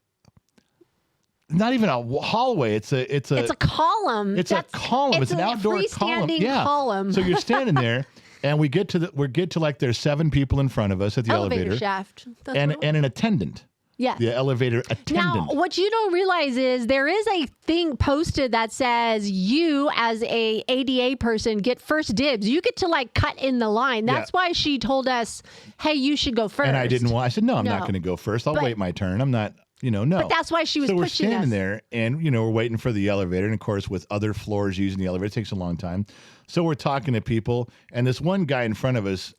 not even a hallway. It's a column. It's a column. It's an outdoor column. freestanding column. So you're standing there, and we get to like there's 7 people in front of us at the elevator shaft. That's and what it was. an attendant. Yes. The elevator attendant. Now, what you don't realize is there is a thing posted that says you, as a ADA person, get first dibs. You get to like cut in the line. That's why she told us, "Hey, you should go first." And I didn't want. I said, "No, I'm not going to go first. I'll wait my turn. I'm not." No. But that's why she was so pushing us. we're standing there, and we're waiting for the elevator, and of course, with other floors using the elevator, it takes a long time. So we're talking to people, and this one guy in front of us.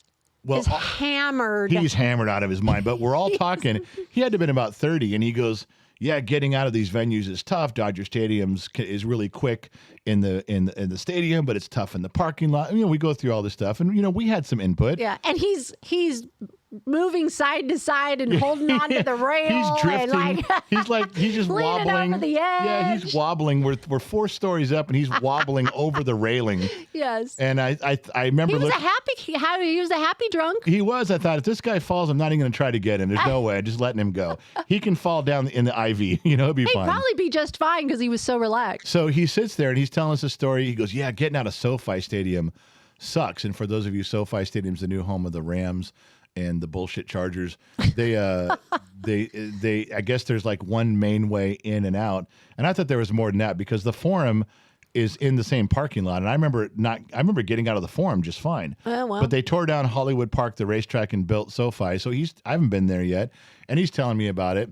Well, is hammered. He's hammered out of his mind, but we're all talking. He had to have been about 30, and he goes, "Yeah, getting out of these venues is tough. Dodger Stadium's is really quick in the stadium, but it's tough in the parking lot." We go through all this stuff, and we had some input. Yeah, and he's moving side to side and holding on to the rail. He's drifting. And he's just leaning wobbling. over the edge. Yeah, he's wobbling. We're 4 stories up, and he's wobbling over the railing. Yes. And I remember he was a happy drunk. He was. I thought, if this guy falls, I'm not even going to try to get him. There's no way. I'm just letting him go. He can fall down in the IV. He'll be He'd fine. probably be just fine because he was so relaxed. So he sits there and he's telling us a story. He goes, "Yeah, getting out of SoFi Stadium sucks." And for those of you, SoFi Stadium's the new home of the Rams and the bullshit Chargers. They I guess there's like one main way in and out. And I thought there was more than that because the Forum is in the same parking lot. And I remember getting out of the Forum just fine. Oh, well. But they tore down Hollywood Park, the racetrack, and built SoFi. So I haven't been there yet. And he's telling me about it.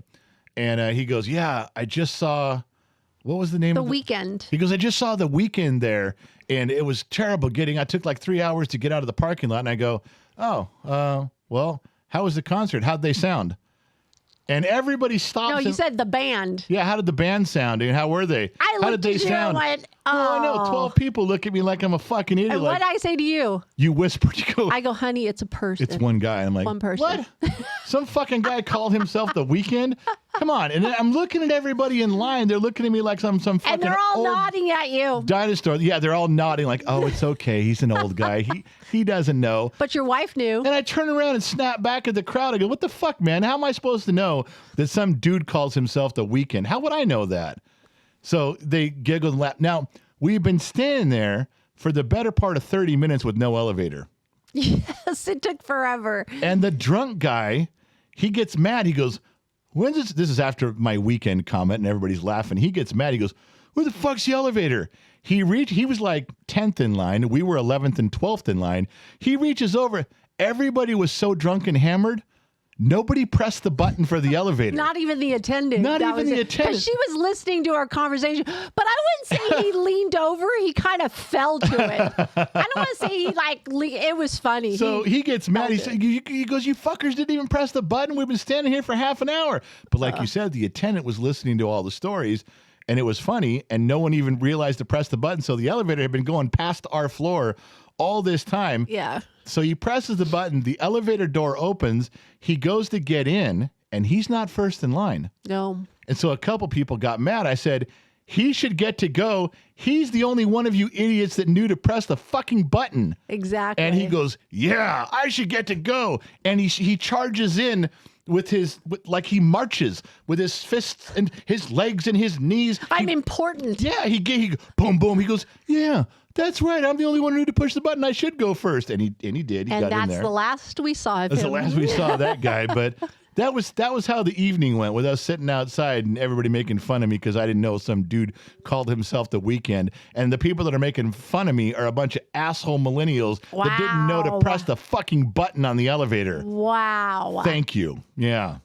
And he goes, "Yeah, I just saw." What was the name The of Weekend. He goes, "I just saw The Weekend there, and it was terrible I took like 3 hours to get out of the parking lot." And I go, "Oh, well, how was the concert? How'd they sound?" And everybody stops. No, you said the band. Yeah, how did the band sound? And how were they? How did they sound? And went, Well, I know 12 people look at me like I'm a fucking idiot. And like, what did I say to you? You whispered. You go, I go, "Honey, it's a person." "It's one guy." I'm like, One person. "What?" Some fucking guy called himself The Weekend? Come on. And then I'm looking at everybody in line. They're looking at me like some fucking And they're all old nodding at you. dinosaur. Yeah, they're all nodding like, "Oh, it's okay. He's an old guy. He doesn't know." But your wife knew. And I turn around and snap back at the crowd. I go, "What the fuck, man? How am I supposed to know that some dude calls himself The Weekend? How would I know that?" So they giggled and laughed. Now, we've been standing there for the better part of 30 minutes with no elevator. Yes, it took forever. And the drunk guy, he gets mad. He goes, "When's this?" This is after my Weekend comment, and everybody's laughing. He gets mad. He goes, "Where the fuck's the elevator?" He was like 10th in line. We were 11th and 12th in line. He reaches over. Everybody was so drunk and hammered. Nobody pressed the button for the elevator. Not even the attendant. Not even the attendant. Because she was listening to our conversation. But I wouldn't say he leaned over. He kind of fell to it. I don't want to say it was funny. So he gets mad. He goes, "You fuckers didn't even press the button. We've been standing here for half an hour." But like you said, the attendant was listening to all the stories, and it was funny, and no one even realized to press the button. So the elevator had been going past our floor all this time. Yeah. So he presses the button. The elevator door opens. He goes to get in, and he's not first in line. No. And so a couple people got mad. I said, "He should get to go. He's the only one of you idiots that knew to press the fucking button." Exactly. And he goes, "Yeah, I should get to go." And he charges in like he marches with his fists and his legs and his knees. I'm important. Yeah, he boom, boom. He goes, "Yeah, that's right. I'm the only one who knew to push the button. I should go first." And he did. He got in there. And that's the last we saw of That's him. the last we saw of that guy. But that was how the evening went, with us sitting outside and everybody making fun of me because I didn't know some dude called himself The Weekend. And the people that are making fun of me are a bunch of asshole millennials that didn't know to Wow. press the fucking button on the elevator. Wow. Thank you. Yeah.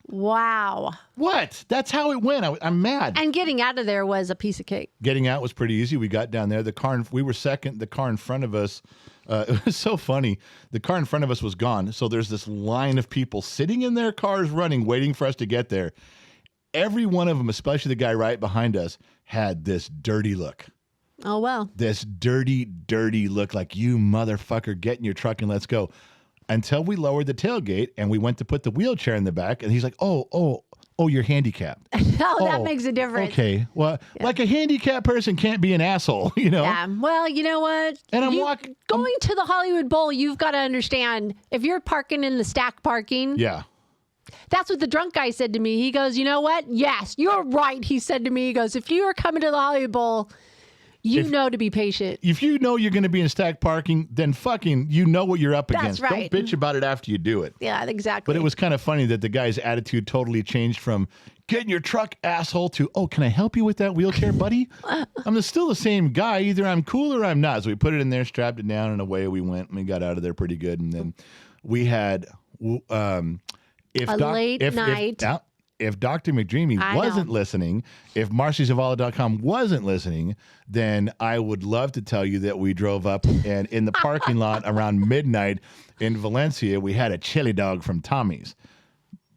Wow. What? That's how it went. I'm mad. And getting out of there was a piece of cake. Getting out was pretty easy. We got down there. We were second. The car in front of us, it was so funny. The car in front of us was gone. So there's this line of people sitting in their cars running, waiting for us to get there. Every one of them, especially the guy right behind us, had this dirty look. Oh, well. This dirty, dirty look like, "You motherfucker, get in your truck and let's go." Until we lowered the tailgate and we went to put the wheelchair in the back. And he's like, oh, you're handicapped. That makes a difference. Okay. Well, like a handicapped person can't be an asshole, you know? Yeah. Well, you know what? And going to the Hollywood Bowl, you've got to understand, if you're parking in the stack parking, Yeah. That's what the drunk guy said to me. He goes, you know what? Yes, you're right. He said to me, he goes, if you are coming to the Hollywood Bowl, you know to be patient. If you know you're going to be in stacked parking, then fucking you know what you're up That's against. right. Don't bitch about it after you do it. Yeah, exactly. But it was kind of funny that the guy's attitude totally changed from get in your truck, asshole, to, oh, can I help you with that wheelchair, buddy? I'm still the same guy. Either I'm cool or I'm not. So we put it in there, strapped it down, and away we went. And we got out of there pretty good. And then we had late night. If Dr. McDreamy wasn't listening, if MarcyZavala.com wasn't listening, then I would love to tell you that we drove up and in the parking lot around midnight in Valencia, we had a chili dog from Tommies.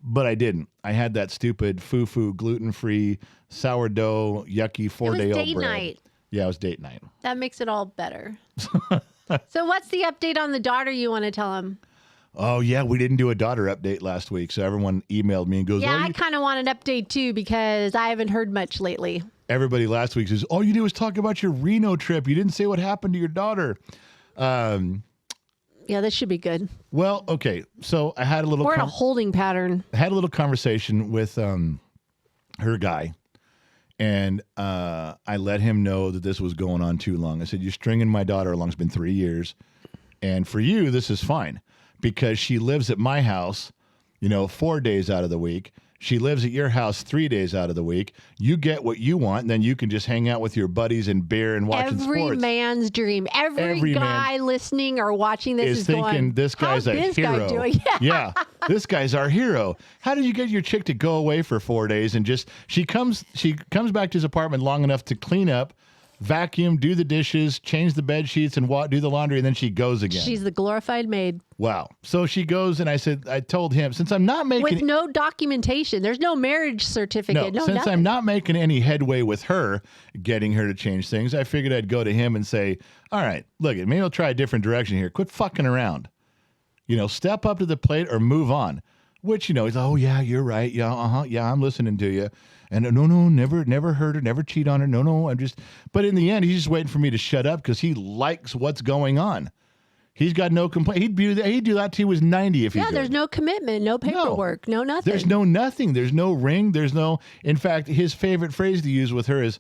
But I didn't. I had that stupid foo-foo, gluten-free, sourdough, yucky 4-day-old bread. Date night. Yeah, it was date night. That makes it all better. So what's the update on the daughter you want to tell him? Oh, yeah, we didn't do a daughter update last week, so everyone emailed me and goes, Yeah, I kind of want an update, too, because I haven't heard much lately. Everybody last week says, all you do is talk about your Reno trip. You didn't say what happened to your daughter. Yeah, this should be good. Well, okay, so I had a little... We're in a holding pattern. I had a little conversation with her guy, and I let him know that this was going on too long. I said, you're stringing my daughter along. It's been 3 years, and for you, this is fine. Because she lives at my house, 4 days out of the week. She lives at your house 3 days out of the week. You get what you want, and then you can just hang out with your buddies and beer and watching sports. Every man's dream. Every guy listening or watching this is thinking going, this guy's a this hero. Guy doing? Yeah, this guy's our hero. How do you get your chick to go away for 4 days and just she comes back to his apartment long enough to clean up, vacuum, do the dishes, change the bed sheets, and do the laundry, and then she goes again. She's the glorified maid. Wow. So she goes, and I told him, since I'm not making... With no documentation. There's no marriage certificate. No, since nothing. I'm not making any headway with her, getting her to change things, I figured I'd go to him and say, all right, look, maybe I'll try a different direction here. Quit fucking around. Step up to the plate or move on. Which, he's, oh, yeah, you're right. Yeah, yeah, I'm listening to you. And no, never hurt her, never cheat on her. No, I'm just... But in the end, he's just waiting for me to shut up because he likes what's going on. He's got no complaint. He'd do that till he was 90 if he could. Yeah, there's no commitment, no paperwork, no nothing. There's no nothing. There's no ring. There's no... In fact, his favorite phrase to use with her is,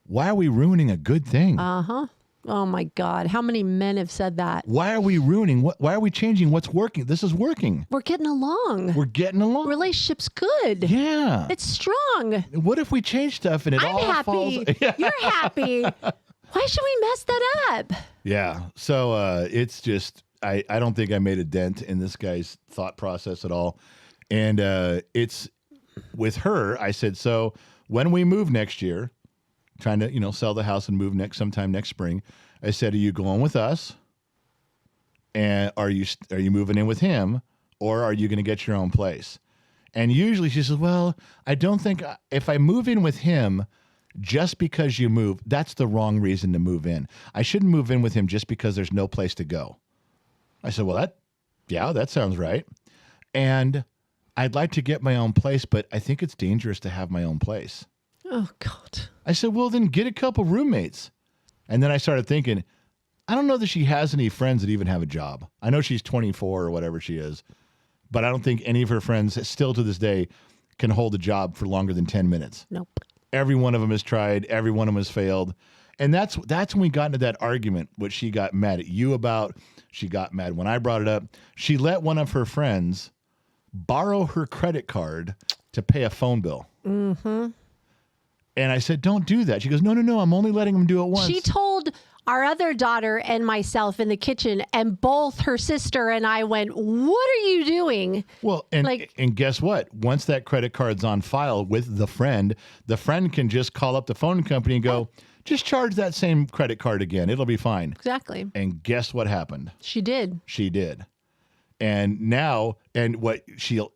why are we ruining a good thing? Uh-huh. Oh, my God. How many men have said that? Why are we ruining? Why are we changing what's working? This is working. We're getting along. We're getting along. Relationship's good. Yeah. It's strong. What if we change stuff and it I'm all happy. falls... You're happy. Why should we mess that up? Yeah. So it's just, I don't think I made a dent in this guy's thought process at all. And it's with her, I said, so when we move next year, trying to, sell the house and move sometime next spring, I said, are you going with us? And are you moving in with him, or are you going to get your own place? And usually she says, well, I don't think if I move in with him, just because you move, that's the wrong reason to move in. I shouldn't move in with him just because there's no place to go. I said, well, that sounds right. And I'd like to get my own place, but I think it's dangerous to have my own place. Oh, God. I said, well, then get a couple roommates. And then I started thinking, I don't know that she has any friends that even have a job. I know she's 24 or whatever she is, but I don't think any of her friends still to this day can hold a job for longer than 10 minutes. Nope. Every one of them has tried. Every one of them has failed. And that's when we got into that argument, which she got mad at you about. She got mad when I brought it up. She let one of her friends borrow her credit card to pay a phone bill. Mm-hmm. And I said, don't do that. She goes, no, I'm only letting them do it once. She told our other daughter and myself in the kitchen, and both her sister and I went, what are you doing? Well, and guess what? Once that credit card's on file with the friend can just call up the phone company and go, just charge that same credit card again. It'll be fine. Exactly. And guess what happened? She did. She did. And now,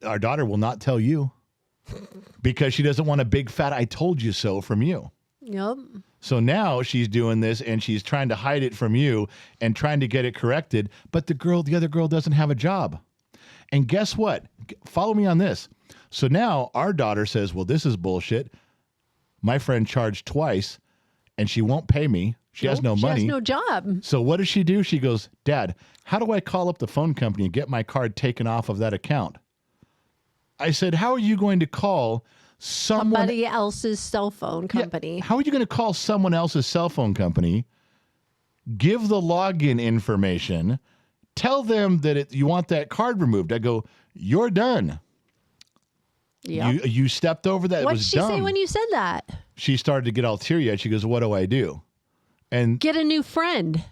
our daughter will not tell you because she doesn't want a big fat I told you so from you. Yep. So now she's doing this and she's trying to hide it from you and trying to get it corrected. But the other girl doesn't have a job. And guess what? Follow me on this. So now our daughter says, well, this is bullshit. My friend charged twice and she won't pay me. She has no money. She has no job. So what does she do? She goes, Dad, how do I call up the phone company and get my card taken off of that account? I said, how are you going to call someone? Somebody else's cell phone company. How are you going to call someone else's cell phone company, give the login information, tell them that you want that card removed? I go, you're done. Yeah. You stepped over that. What It did was she dumb. say when you said that? She started to get all teary-eyed. She goes, what do I do? And Get a new friend.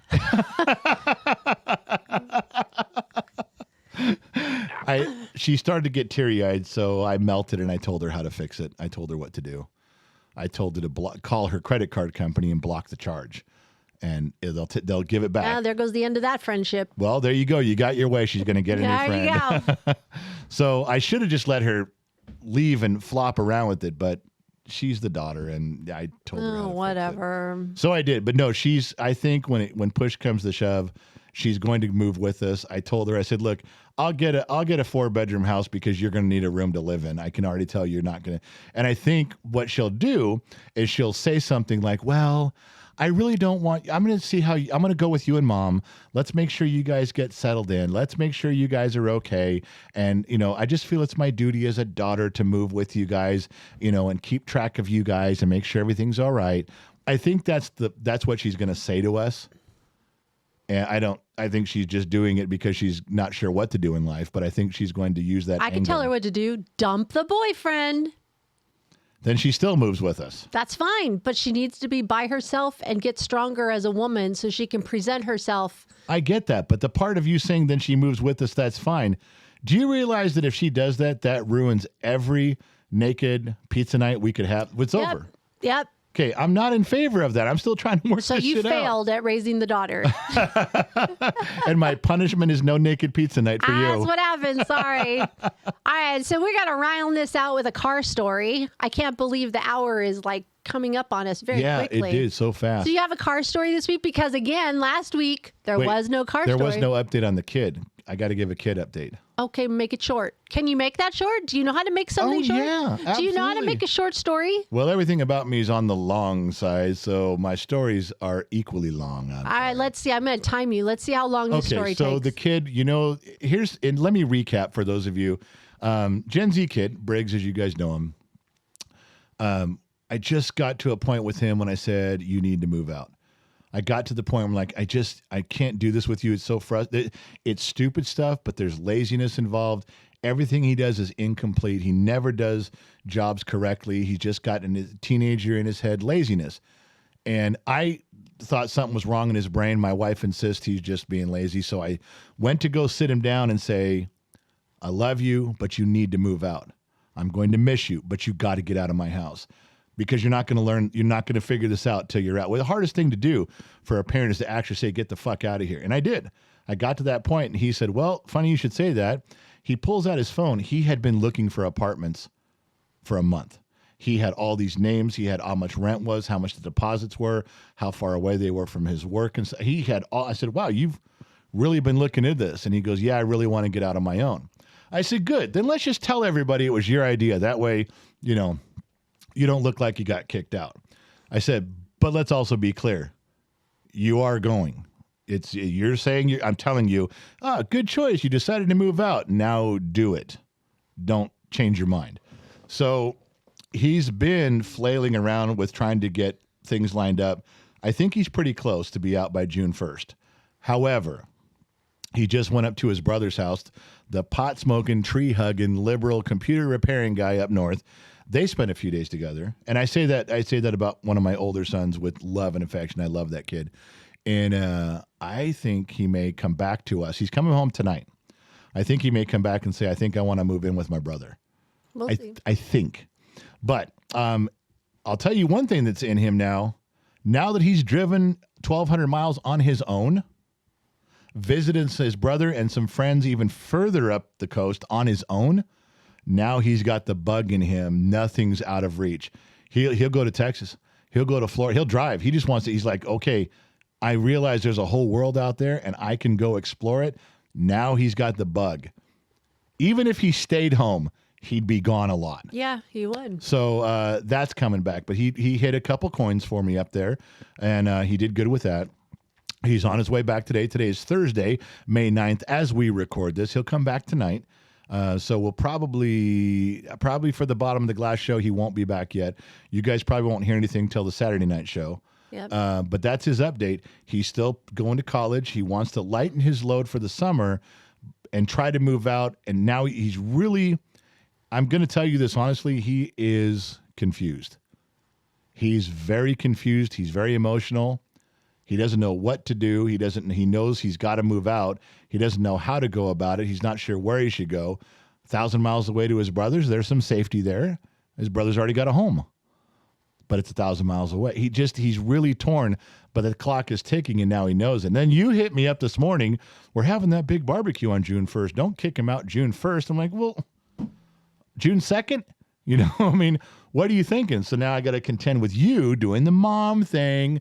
she started to get teary-eyed, so I melted and I told her how to fix it. I told her what to do. I told her to call her credit card company and block the charge, and they'll give it back. There goes the end of that friendship. Well, there you go. You got your way. She's going to get a new friend. There you go. So I should have just let her leave and flop around with it, but she's the daughter, and I told her how to fix it. Whatever. So I did, but no, I think when push comes to shove, she's going to move with us. I told her, I said, look, I'll get a 4-bedroom house because you're going to need a room to live in. I can already tell you're not going to. And I think what she'll do is she'll say something like, well, I really don't want, I'm going to see I'm going to go with you and mom. Let's make sure you guys get settled in. Let's make sure you guys are okay. And, I just feel it's my duty as a daughter to move with you guys, and keep track of you guys and make sure everything's all right. I think that's what she's going to say to us. And I think she's just doing it because she's not sure what to do in life, but I think she's going to use that I can tell her what to do. Dump the boyfriend. Then she still moves with us. That's fine, but she needs to be by herself and get stronger as a woman so she can present herself. I get that, but the part of you saying then she moves with us, that's fine. Do you realize that if she does that, that ruins every naked pizza night we could have? It's over. Yep. Okay, I'm not in favor of that. I'm still trying to work So this you shit out. failed at raising the daughter. And my punishment is no naked pizza night for you. That's what happened. Sorry. All right, so we're going to round this out with a car story. I can't believe the hour is coming up on us very quickly. It did so fast. So you have a car story this week? Because again, last week there was no car story. There was no update on the kid. I got to give a kid update. Okay, make it short. Can you make that short? Do you know how to make something short? Yeah, Do you know how to absolutely. make a short story? Well, everything about me is on the long side, so my stories are equally long. All right, let's see. I'm going to time you. Let's see how long this story so takes. the kid, and let me recap for those of you. Gen Z kid, Briggs, as you guys know him. I just got to a point with him when I said, you need to move out. I got to the point where I'm like, I can't do this with you. It's so frustrating. It's stupid stuff, but there's laziness involved. Everything he does is incomplete. He never does jobs correctly. He's just got a teenager in his head, laziness. And I thought something was wrong in his brain. My wife insists he's just being lazy. So I went to go sit him down and say, I love you, but you need to move out. I'm going to miss you, but you got to get out of my house. Because you're not going to learn, you're not going to figure this out till you're out. Well, the hardest thing to do for a parent is to actually say, get the fuck out of here. And I did. I got to that point and he said, well, funny you should say that. He pulls out his phone. He had been looking for apartments for a month. He had all these names. He had how much rent was, how much the deposits were, how far away they were from his work. And so he had all, I said, wow, you've really been looking at this. And he goes, yeah, I really want to get out on my own. I said, good. Then let's just tell everybody it was your idea. That way, you don't look like you got kicked out. I said, but let's also be clear. You are going. You're saying, I'm telling you, good choice. You decided to move out. Now do it. Don't change your mind. So he's been flailing around with trying to get things lined up. I think he's pretty close to be out by June 1st. However, he just went up to his brother's house, the pot-smoking, tree-hugging, liberal, computer repairing guy up north. They spent a few days together, and I say that about one of my older sons with love and affection. I love that kid, and I think he may come back to us. He's coming home tonight. I think he may come back and say, I think I want to move in with my brother. We'll see. I think. But I'll tell you one thing that's in him now. Now that he's driven 1,200 miles on his own, visited his brother and some friends even further up the coast on his own, now he's got the bug in him. Nothing's out of reach. He'll go to Texas. He'll go to Florida. He'll drive. He just wants to. He's like, okay, I realize there's a whole world out there and I can go explore it. Now he's got the bug. Even if he stayed home, he'd be gone a lot. Yeah, he would. So that's coming back. But he hit a couple coins for me up there, and he did good with that. He's on his way back today. Today is Thursday, May 9th. As we record this, he'll come back tonight. So we'll probably for the Bottom of the Glass show, he won't be back yet. You guys probably won't hear anything till the Saturday night show. Yep. But that's his update. He's still going to college. He wants to lighten his load for the summer and try to move out. And now he's really, I'm going to tell you this honestly, he is confused. He's very confused. He's very emotional. He doesn't know what to do. He knows he's got to move out. He doesn't know how to go about it. He's not sure where he should go. 1,000 miles away to his brothers, there's some safety there. His brother's already got a home, but it's 1,000 miles away. He's really torn, but the clock is ticking and now he knows it. And then you hit me up this morning. We're having that big barbecue on June 1st. Don't kick him out June 1st. I'm like, well, June 2nd? You know, I mean, what are you thinking? So now I got to contend with you doing the mom thing,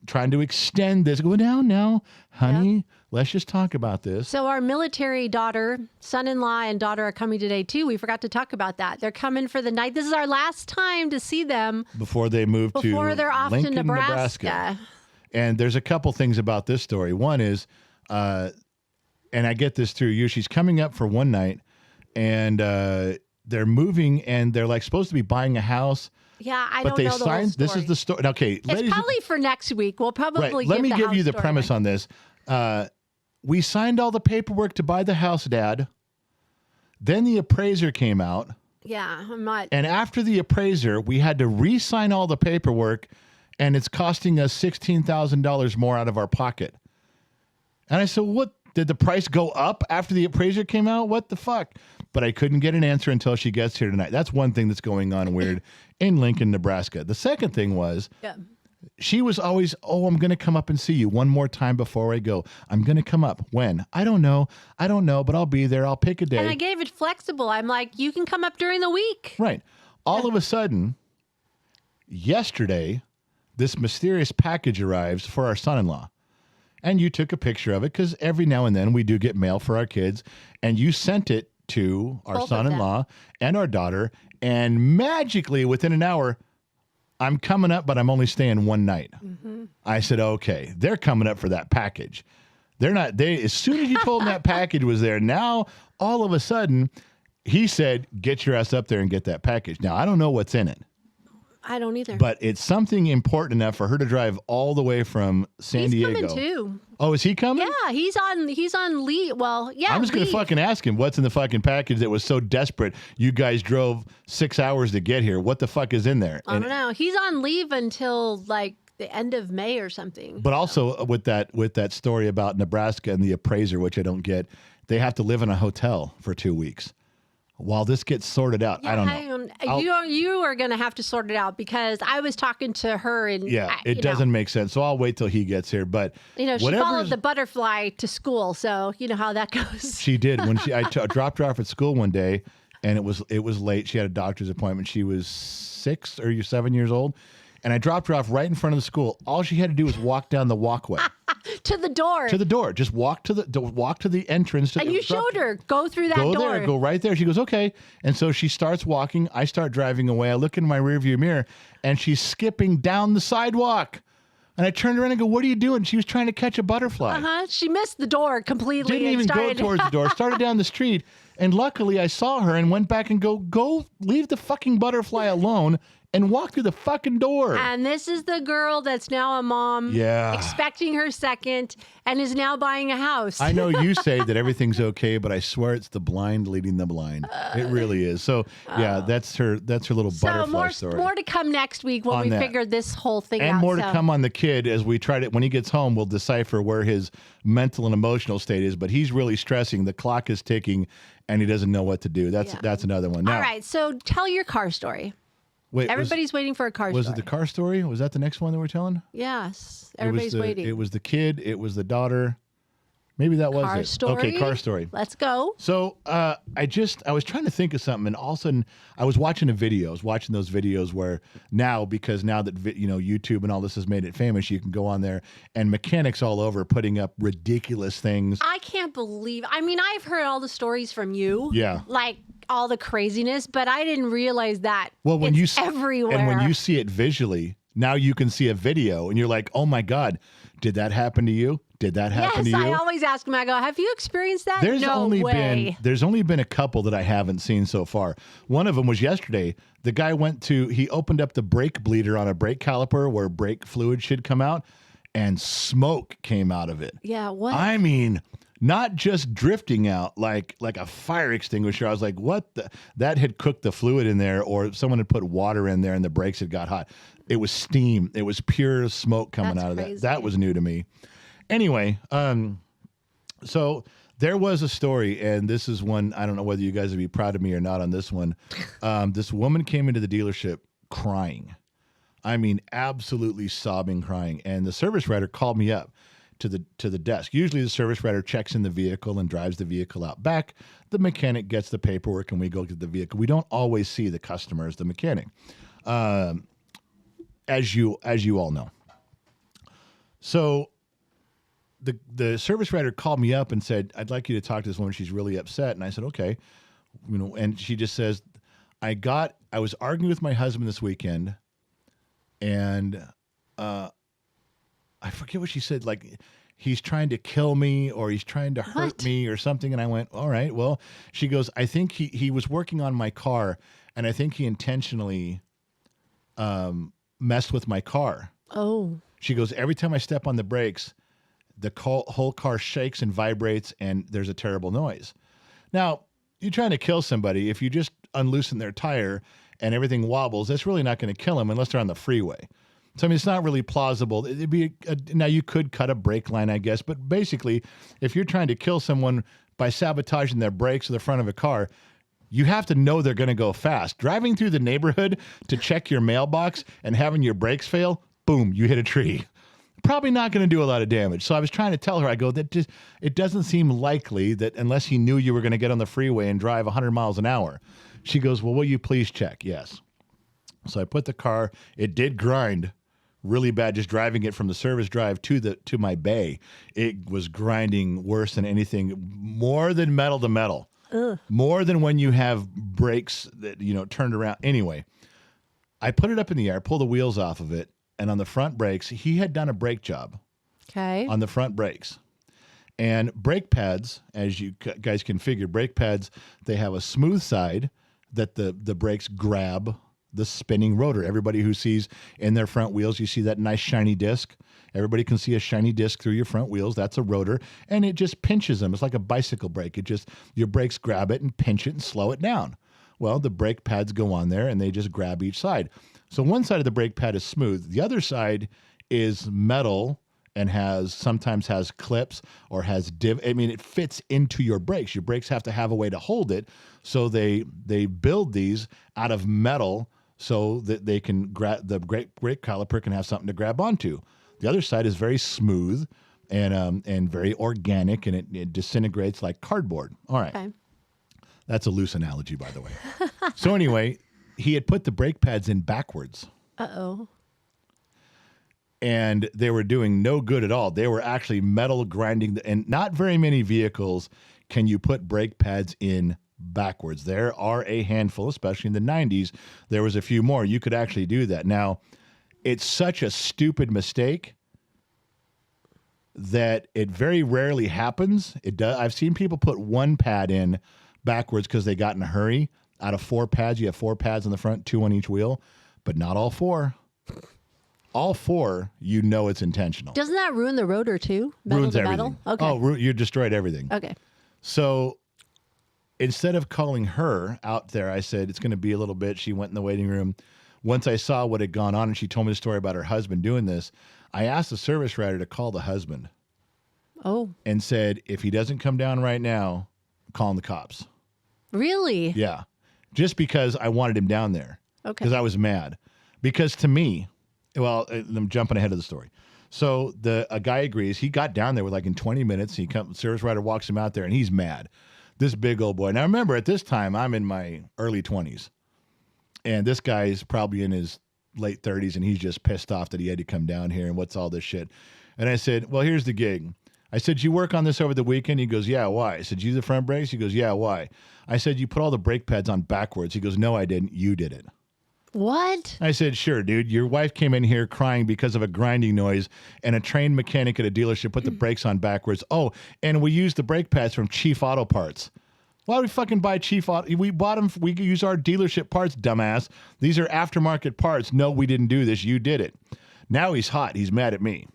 trying to extend this. Go no, honey, let's just talk about this. So our military daughter, son-in-law, and daughter are coming today too. We forgot to talk about that. They're coming for the night. This is our last time to see them before they move before they're off Lincoln, to Nebraska. And there's a couple things about this story. One is, and I get this through you, she's coming up for one night, and they're moving, and they're like supposed to be buying a house. Yeah, I but don't they know the whole signed. story. This is the story. Okay, It's probably for next week. We'll probably right. Let me give you the story premise then. on this. We signed all the paperwork to buy the house, Dad. Then the appraiser came out. Yeah, I'm not. And after the appraiser, we had to re-sign all the paperwork, and it's costing us $16,000 more out of our pocket. And I said, what? Did the price go up after the appraiser came out? What the fuck? But I couldn't get an answer until she gets here tonight. That's one thing that's going on weird in Lincoln, Nebraska. The second thing was, she was always, I'm going to come up and see you one more time before I go. I'm going to come up. When? I don't know, but I'll be there. I'll pick a day. And I gave it flexible. I'm like, you can come up during the week. Right. All of a sudden, yesterday, this mysterious package arrives for our son-in-law. And you took a picture of it because every now and then we do get mail for our kids. And you sent it to our Both of son-in-law and our daughter. And magically, within an hour, I'm coming up, but I'm only staying one night. Mm-hmm. I said, okay, they're coming up for that package. As soon as you told them that package was there, now all of a sudden, he said, get your ass up there and get that package. Now, I don't know what's in it. I don't either. But it's something important enough for her to drive all the way from San Diego. He's coming too. Oh, is he coming? Yeah, he's on leave. Well, yeah. I'm just going to fucking ask him what's in the fucking package that was so desperate. You guys drove 6 hours to get here. What the fuck is in there? I don't know. He's on leave until like the end of May or something. But also with that story about Nebraska and the appraiser, which I don't get, they have to live in a hotel for 2 weeks. While this gets sorted out, Yeah, I don't know. You are going to have to sort it out because I was talking to her and It doesn't make sense. So I'll wait till he gets here. But she followed the butterfly to school, so you know how that goes. She did. When I dropped her off at school one day, and it was late. She had a doctor's appointment. She was 6 or 7 years old, and I dropped her off right in front of the school. All she had to do was walk down the walkway. To the door. To the door. Just walk to the entrance. And you showed her. Go through that door. Go there. Go right there. She goes, okay. And so she starts walking. I start driving away. I look in my rearview mirror, and she's skipping down the sidewalk. And I turned around and go, what are you doing? She was trying to catch a butterfly. She missed the door completely. Didn't even go towards the door. Started down the street. And luckily, I saw her and went back and go leave the fucking butterfly alone and walk through the fucking door. And this is the girl that's now a mom, expecting her second, and is now buying a house. I know you say that everything's okay, but I swear it's the blind leading the blind. It really is. So that's her little butterfly story. More to come next week when we figure this whole thing out. And more to come on the kid as we try to, when he gets home, we'll decipher where his mental and emotional state is. But he's really stressing. The clock is ticking, and he doesn't know what to do. That's another one. Now, all right, so tell your car story. Wait, everybody's waiting for a car story. Was it the car story? Was that the next one that we're telling? Yes. Everybody's waiting. It was the kid. It was the daughter. Maybe that was car it. Story? Okay, car story. Let's go. So I was trying to think of something, and all of a sudden I was watching a video. I was watching those videos where now that YouTube and all this has made it famous, you can go on there and mechanics all over putting up ridiculous things. I can't believe. I mean, I've heard all the stories from you. Yeah. Like all the craziness, but I didn't realize that. Well, when it's everywhere. And when you see it visually, now you can see a video, and you're like, oh my God, did that happen to you? Did that happen Yes, to you? I always ask him, I go, have you experienced that? There's no only way. been a couple that I haven't seen so far. One of them was yesterday. The guy he opened up the brake bleeder on a brake caliper where brake fluid should come out, and smoke came out of it. Yeah, what? I mean, not just drifting out like a fire extinguisher. I was like, what? That had cooked the fluid in there, or someone had put water in there and the brakes had got hot. It was steam. It was pure smoke coming That's out of crazy. that. That was new to me. Anyway, so there was a story, and this is one, I don't know whether you guys would be proud of me or not on this one. This woman came into the dealership crying. I mean, absolutely sobbing, crying. And the service writer called me up to the desk. Usually the service writer checks in the vehicle and drives the vehicle out back. The mechanic gets the paperwork and we go get the vehicle. We don't always see the customer as the mechanic, as you all know. So the service writer called me up and said, I'd like you to talk to this woman. She's really upset. And I said, okay. And she just says, I was arguing with my husband this weekend, and I forget what she said, like he's trying to kill me or he's trying to hurt What? me or something. And I went, all right, well, she goes, I think he was working on my car, and I think he intentionally messed with my car. Oh. She goes, every time I step on the brakes, the whole car shakes and vibrates, and there's a terrible noise. Now, you're trying to kill somebody. If you just unloosen their tire and everything wobbles, that's really not going to kill them unless they're on the freeway. So, I mean, it's not really plausible. It'd be now you could cut a brake line, I guess, but basically, if you're trying to kill someone by sabotaging their brakes or the front of a car, you have to know they're going to go fast. Driving through the neighborhood to check your mailbox and having your brakes fail, boom, you hit a tree. Probably not going to do a lot of damage. So I was trying to tell her, I go, it doesn't seem likely that unless he knew you were going to get on the freeway and drive 100 miles an hour. She goes, well, will you please check? Yes. So I put the car, it did grind really bad, just driving it from the service drive to my bay. It was grinding worse than anything, more than metal to metal. Ugh. More than when you have brakes that, turned around. Anyway, I put it up in the air, pull the wheels off of it, and on the front brakes, he had done a brake job Okay. on the front brakes. And brake pads, as you guys can figure, brake pads, they have a smooth side that the brakes grab the spinning rotor. Everybody who sees in their front wheels, you see that nice shiny disc. Everybody can see a shiny disc through your front wheels. That's a rotor, and it just pinches them. It's like a bicycle brake. Your brakes grab it and pinch it and slow it down. Well, the brake pads go on there, and they just grab each side. So one side of the brake pad is smooth. The other side is metal and sometimes has clips or has it fits into your brakes. Your brakes have to have a way to hold it. So they build these out of metal so that they can the brake caliper can have something to grab onto. The other side is very smooth and very organic, and it disintegrates like cardboard. All right. Okay. That's a loose analogy, by the way. So anyway, he had put the brake pads in backwards. Uh-oh. And they were doing no good at all. They were actually metal grinding. And not very many vehicles can you put brake pads in backwards. There are a handful, especially in the 90s. There was a few more. You could actually do that. Now, it's such a stupid mistake that it very rarely happens. It does. I've seen people put one pad in backwards because they got in a hurry. Out of 4 pads, you have 4 pads on the front, 2 on each wheel, but not all 4. All 4, it's intentional. Doesn't that ruin the rotor too? Metal Ruins to everything. metal? Okay. Oh, you destroyed everything. Okay. So instead of calling her out there, I said, it's going to be a little bit. She went in the waiting room. Once I saw what had gone on and she told me the story about her husband doing this, I asked the service writer to call the husband Oh, and said, if he doesn't come down right now, call the cops. really? Yeah. Just because I wanted him down there. Okay. Because I was mad. Because to me, well, I'm jumping ahead of the story. So a guy agrees. He got down there in 20 minutes. Service writer walks him out there, and he's mad. This big old boy. Now, remember, at this time, I'm in my early 20s. And this guy's probably in his late 30s, and he's just pissed off that he had to come down here, and what's all this shit. And I said, well, here's the gig. I said, you work on this over the weekend? He goes, yeah, why? I said, you the front brakes? He goes, yeah, why? I said, you put all the brake pads on backwards. He goes, no, I didn't. You did it. What? I said, sure, dude. Your wife came in here crying because of a grinding noise, and a trained mechanic at a dealership put the brakes on backwards. Oh, and we used the brake pads from Chief Auto Parts. Why do we fucking buy Chief Auto? We bought them. We use our dealership parts, dumbass. These are aftermarket parts. No, we didn't do this. You did it. Now he's hot. He's mad at me.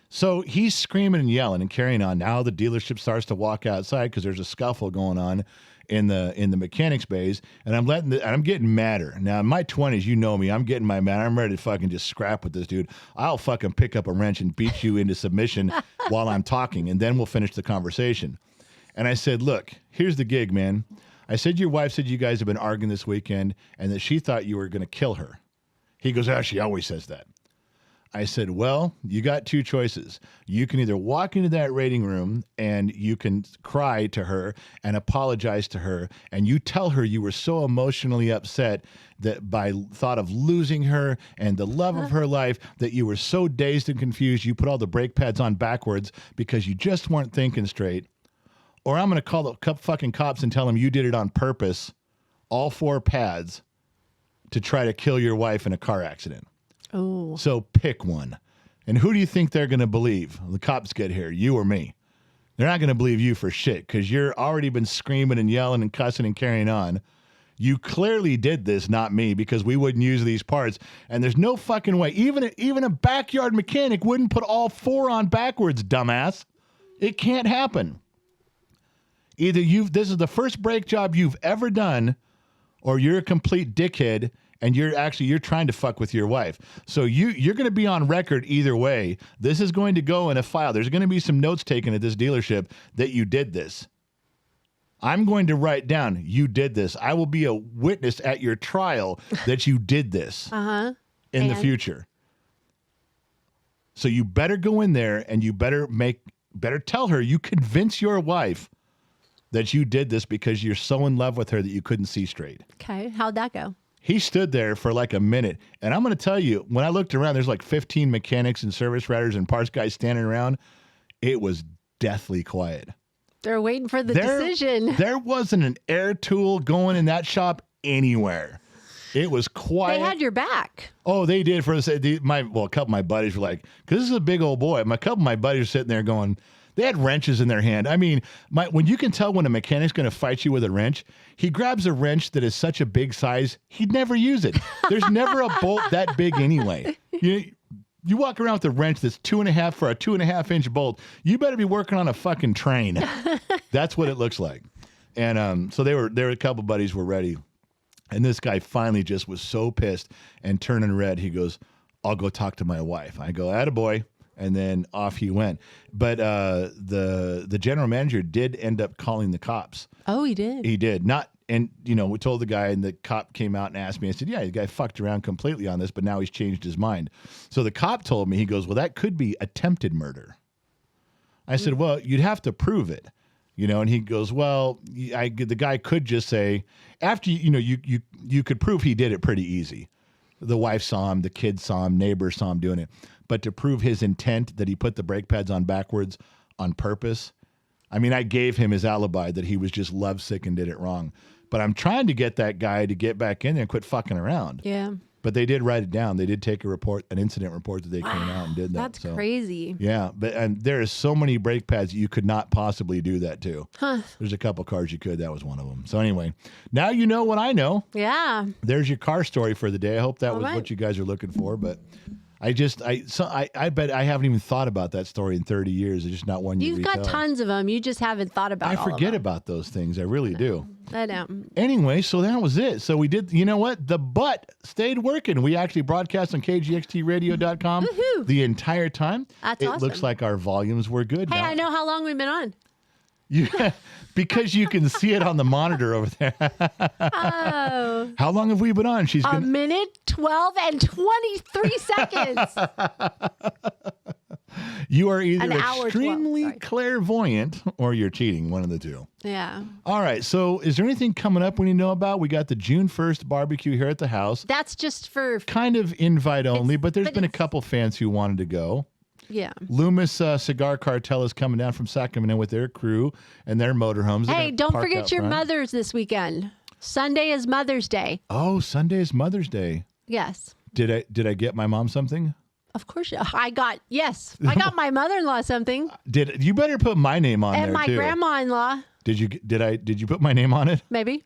So he's screaming and yelling and carrying on. Now the dealership starts to walk outside because there's a scuffle going on in the mechanics bays, and I'm getting madder. Now in my 20s, you know me, I'm getting my mad. I'm ready to fucking just scrap with this dude. I'll fucking pick up a wrench and beat you into submission while I'm talking, and then we'll finish the conversation. And I said, look, here's the gig, man. I said, your wife said you guys have been arguing this weekend and that she thought you were going to kill her. He goes, she always says that. I said, well, you got two choices. You can either walk into that rating room and you can cry to her and apologize to her, and you tell her you were so emotionally upset that by thought of losing her and the love of her life that you were so dazed and confused you put all the brake pads on backwards because you just weren't thinking straight. Or I'm going to call the fucking cops and tell them you did it on purpose, all 4 pads, to try to kill your wife in a car accident. Oh. So pick one. And who do you think they're going to believe? The cops get here, you or me. They're not going to believe you for shit because you're already been screaming and yelling and cussing and carrying on. You clearly did this, not me, because we wouldn't use these parts. And there's no fucking way. Even a backyard mechanic wouldn't put all 4 on backwards, dumbass. It can't happen. Either this is the first brake job you've ever done, or you're a complete dickhead and you're trying to fuck with your wife. So you're going to be on record either way. This is going to go in a file. There's going to be some notes taken at this dealership that you did this. I'm going to write down you did this. I will be a witness at your trial that you did this in the future. So you better go in there and you better tell her, you convince your wife that you did this because you're so in love with her that you couldn't see straight. Okay. How'd that go? He stood there for like a minute. And I'm going to tell you, when I looked around, there's like 15 mechanics and service writers and parts guys standing around. It was deathly quiet. They're waiting for the decision. There wasn't an air tool going in that shop anywhere. It was quiet. They had your back. Oh, they did. A couple of my buddies were like, because this is a big old boy. A couple of my buddies were sitting there going, they had wrenches in their hand. I mean, when you can tell when a mechanic's going to fight you with a wrench, he grabs a wrench that is such a big size, he'd never use it. There's never a bolt that big anyway. You walk around with a wrench that's 2.5 for a 2.5-inch bolt. You better be working on a fucking train. That's what it looks like. And so there were a couple buddies were ready. And this guy finally just was so pissed and turning red. He goes, I'll go talk to my wife. I go, attaboy. And then off he went. But the general manager did end up calling the cops. Oh, he did? He did. We told the guy, and the cop came out and asked me. I said, yeah, the guy fucked around completely on this, but now he's changed his mind. So the cop told me, he goes, well, that could be attempted murder. I said, well, you'd have to prove it. And he goes, well, the guy could just say, after, you could prove he did it pretty easy. The wife saw him, the kids saw him, neighbors saw him doing it. But to prove his intent that he put the brake pads on backwards on purpose, I mean, I gave him his alibi that he was just lovesick and did it wrong. But I'm trying to get that guy to get back in there and quit fucking around. Yeah. But they did write it down. They did take an incident report that they came out and did that. That's crazy. Yeah, and there is so many brake pads you could not possibly do that to. There's a couple cars you could. That was one of them. So anyway, now you know what I know. Yeah. There's your car story for the day. I hope that was what you guys are looking for, but I bet I haven't even thought about that story in 30 years. It's just not one you retell. You've got tons of them. You just haven't thought about all of them. I forget about those things. I really do. I know. Anyway, so that was it. So we did, you know what? The butt stayed working. We actually broadcast on kgxtradio.com the entire time. That's awesome. It looks like our volumes were good. Hey, I know how long we've been on. Yeah, because you can see it on the monitor over there. Oh. How long have we been on? A minute, 12, and 23 seconds. You are either extremely clairvoyant or you're cheating, one of the two. Yeah. All right. So is there anything coming up we need to know about? We got the June 1st barbecue here at the house. That's just for... kind of invite only, but there's been a couple fans who wanted to go. Yeah. Loomis Cigar Cartel is coming down from Sacramento with their crew and their motorhomes. Hey, don't forget your mothers this weekend. Sunday is Mother's Day. Oh, Sunday is Mother's Day. Yes. Did I get my mom something? Of course. I got my mother-in-law something. Did you better put my name on And there my too? grandma-in-law. Did you put my name on it? Maybe.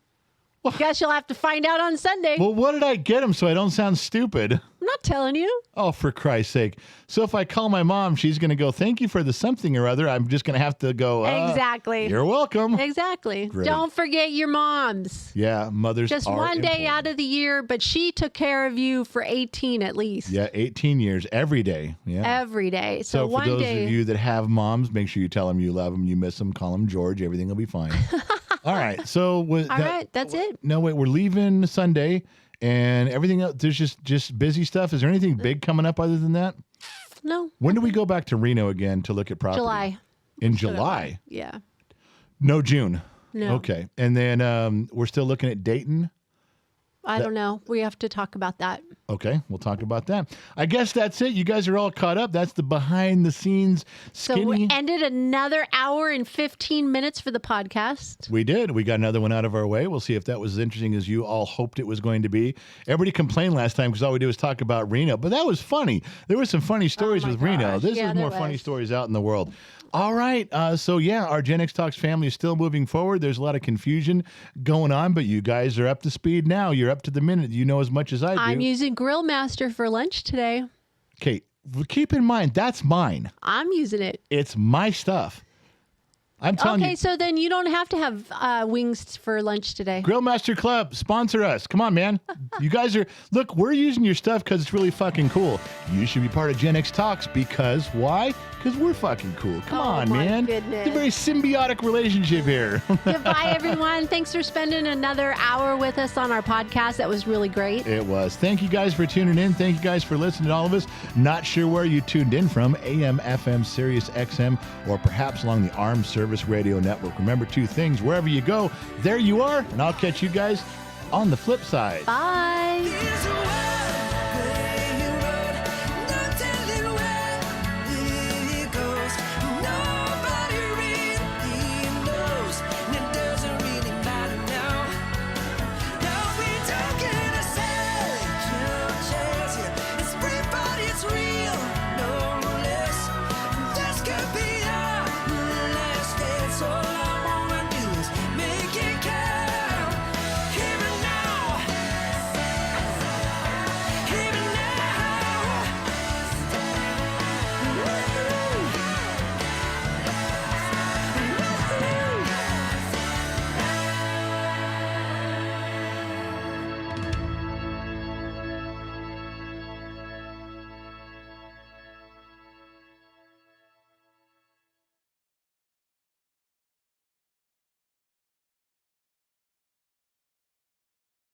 Guess you'll have to find out on Sunday. Well, what did I get him so I don't sound stupid? I'm not telling you. Oh, for Christ's sake. So if I call my mom, she's going to go, thank you for the something or other. I'm just going to have to go, Exactly. You're welcome. Exactly. Great. Don't forget your moms. Yeah, mothers Just are one day important. out of the year, but she took care of you for 18 at least. Yeah, 18 years, every day. Yeah. Every day. So So for one those day. of you that have moms, make sure you tell them you love them, you miss them, call them George. Everything will be fine. All right. So with All right, that's it. No, wait, we're leaving Sunday and everything else. There's just busy stuff. Is there anything big coming up other than that? No. When do we go back to Reno again to look at property? July. In July? Yeah. No, June. No. Okay. And then we're still looking at Dayton. I don't know. We have to talk about that. Okay, we'll talk about that. I guess that's it. You guys are all caught up. That's the behind the scenes skinny. So we ended another hour and 15 minutes for the podcast. We did. We got another one out of our way. We'll see if that was as interesting as you all hoped it was going to be. Everybody complained last time because all we did was talk about Reno, but that was funny. There were some funny stories my with Reno. gosh. This Yeah, is there more funny was. stories out in the world. All right. So, yeah, our Gen X Talks family is still moving forward. There's a lot of confusion going on, but you guys are up to speed now. You're up to the minute. You know as much as I do. I'm using Grill Master for lunch today. Okay, keep in mind, that's mine. I'm using it. It's my stuff. I'm telling Okay, you. so then you don't have to have wings for lunch today. Grillmaster Club, sponsor us. Come on, man. You guys are, look, we're using your stuff because it's really fucking cool. You should be part of Gen X Talks because, why? Because we're fucking cool. Come on, my man. goodness. It's a very symbiotic relationship here. Goodbye, everyone. Thanks for spending another hour with us on our podcast. That was really great. It was. Thank you guys for tuning in. Thank you guys for listening to all of us. Not sure where you tuned in from, AM, FM, Sirius XM, or perhaps along the Armed Service Radio Network. Remember two things. Wherever you go, there you are. And I'll catch you guys on the flip side. Bye. Here's a way